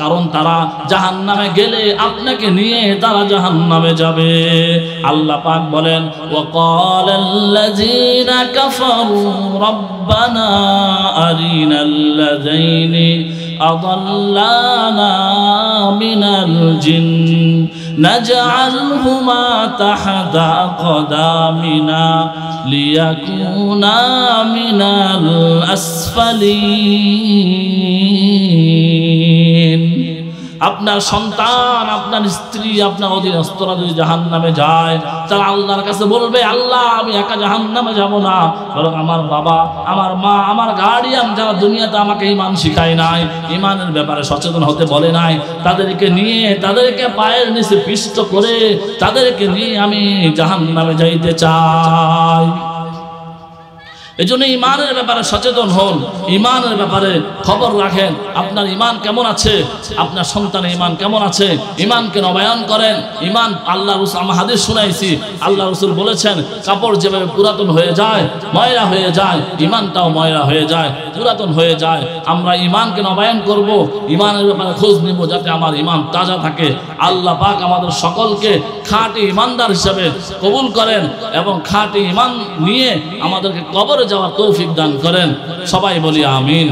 কারণ তারা জাহান্নামে গেলে আপনাকে নিয়ে তারা জাহান্নামে যাবে। আল্লাহ পাক বলেন ওয়াকালাল্লাযীনা কাফারু রাব্বানা আরিনাল্লাযীনি আযাল্লানা মিনাল জিন নাজআলহুমা তাহতা আকদামিনা লিয়াকুনা মিনাল আসফালিন। আপনার সন্তান, আপনার স্ত্রী, আপনার অধীনস্থরা যদি জাহান্নামে যায়, তারা আল্লাহর কাছে বলবে আল্লাহ আমি একা জাহান্নামে যাব না, বরং আমার বাবা, আমার মা, আমার গার্ডিয়ান যারা দুনিয়াতে আমাকে ঈমান শিখায় নাই, ঈমানের ব্যাপারে সচেতন হতে বলে নাই, তাদেরকে নিয়ে, তাদেরকে পায়ের নিচে পিষ্ট করে তাদেরকে নিয়ে আমি জাহান্নামে যাইতে চাই। এই জন্য ঈমানের ব্যাপারে সচেতন হন, ঈমানের ব্যাপারে খবর রাখেন। আপনার ঈমান কেমন আছে, আপনার সন্তানের ঈমান কেমন আছে, ঈমানকে নবায়ন করেন। ঈমান আল্লাহ রাসূল, আমরা হাদিস শুনাইছি, আল্লাহ রাসূল বলেছেন কাপড় যেভাবে পুরাতন হয়ে যায়, ময়লা হয়ে যায়, ঈমানটাও ময়লা হয়ে যায়, পুরাতন হয়ে যায়। আমরা ঈমানকে নবায়ন করব, ঈমানের ব্যাপারে খোঁজ নিব যাতে আমার ঈমান তাজা থাকে। আল্লাহ পাক আমাদের সকলকে খাঁটি ঈমানদার হিসেবে কবুল করেন এবং খাঁটি ঈমান নিয়ে আমাদেরকে কবরে যাওয়ার তৌফিক দান করেন। সবাই বলি আমিন।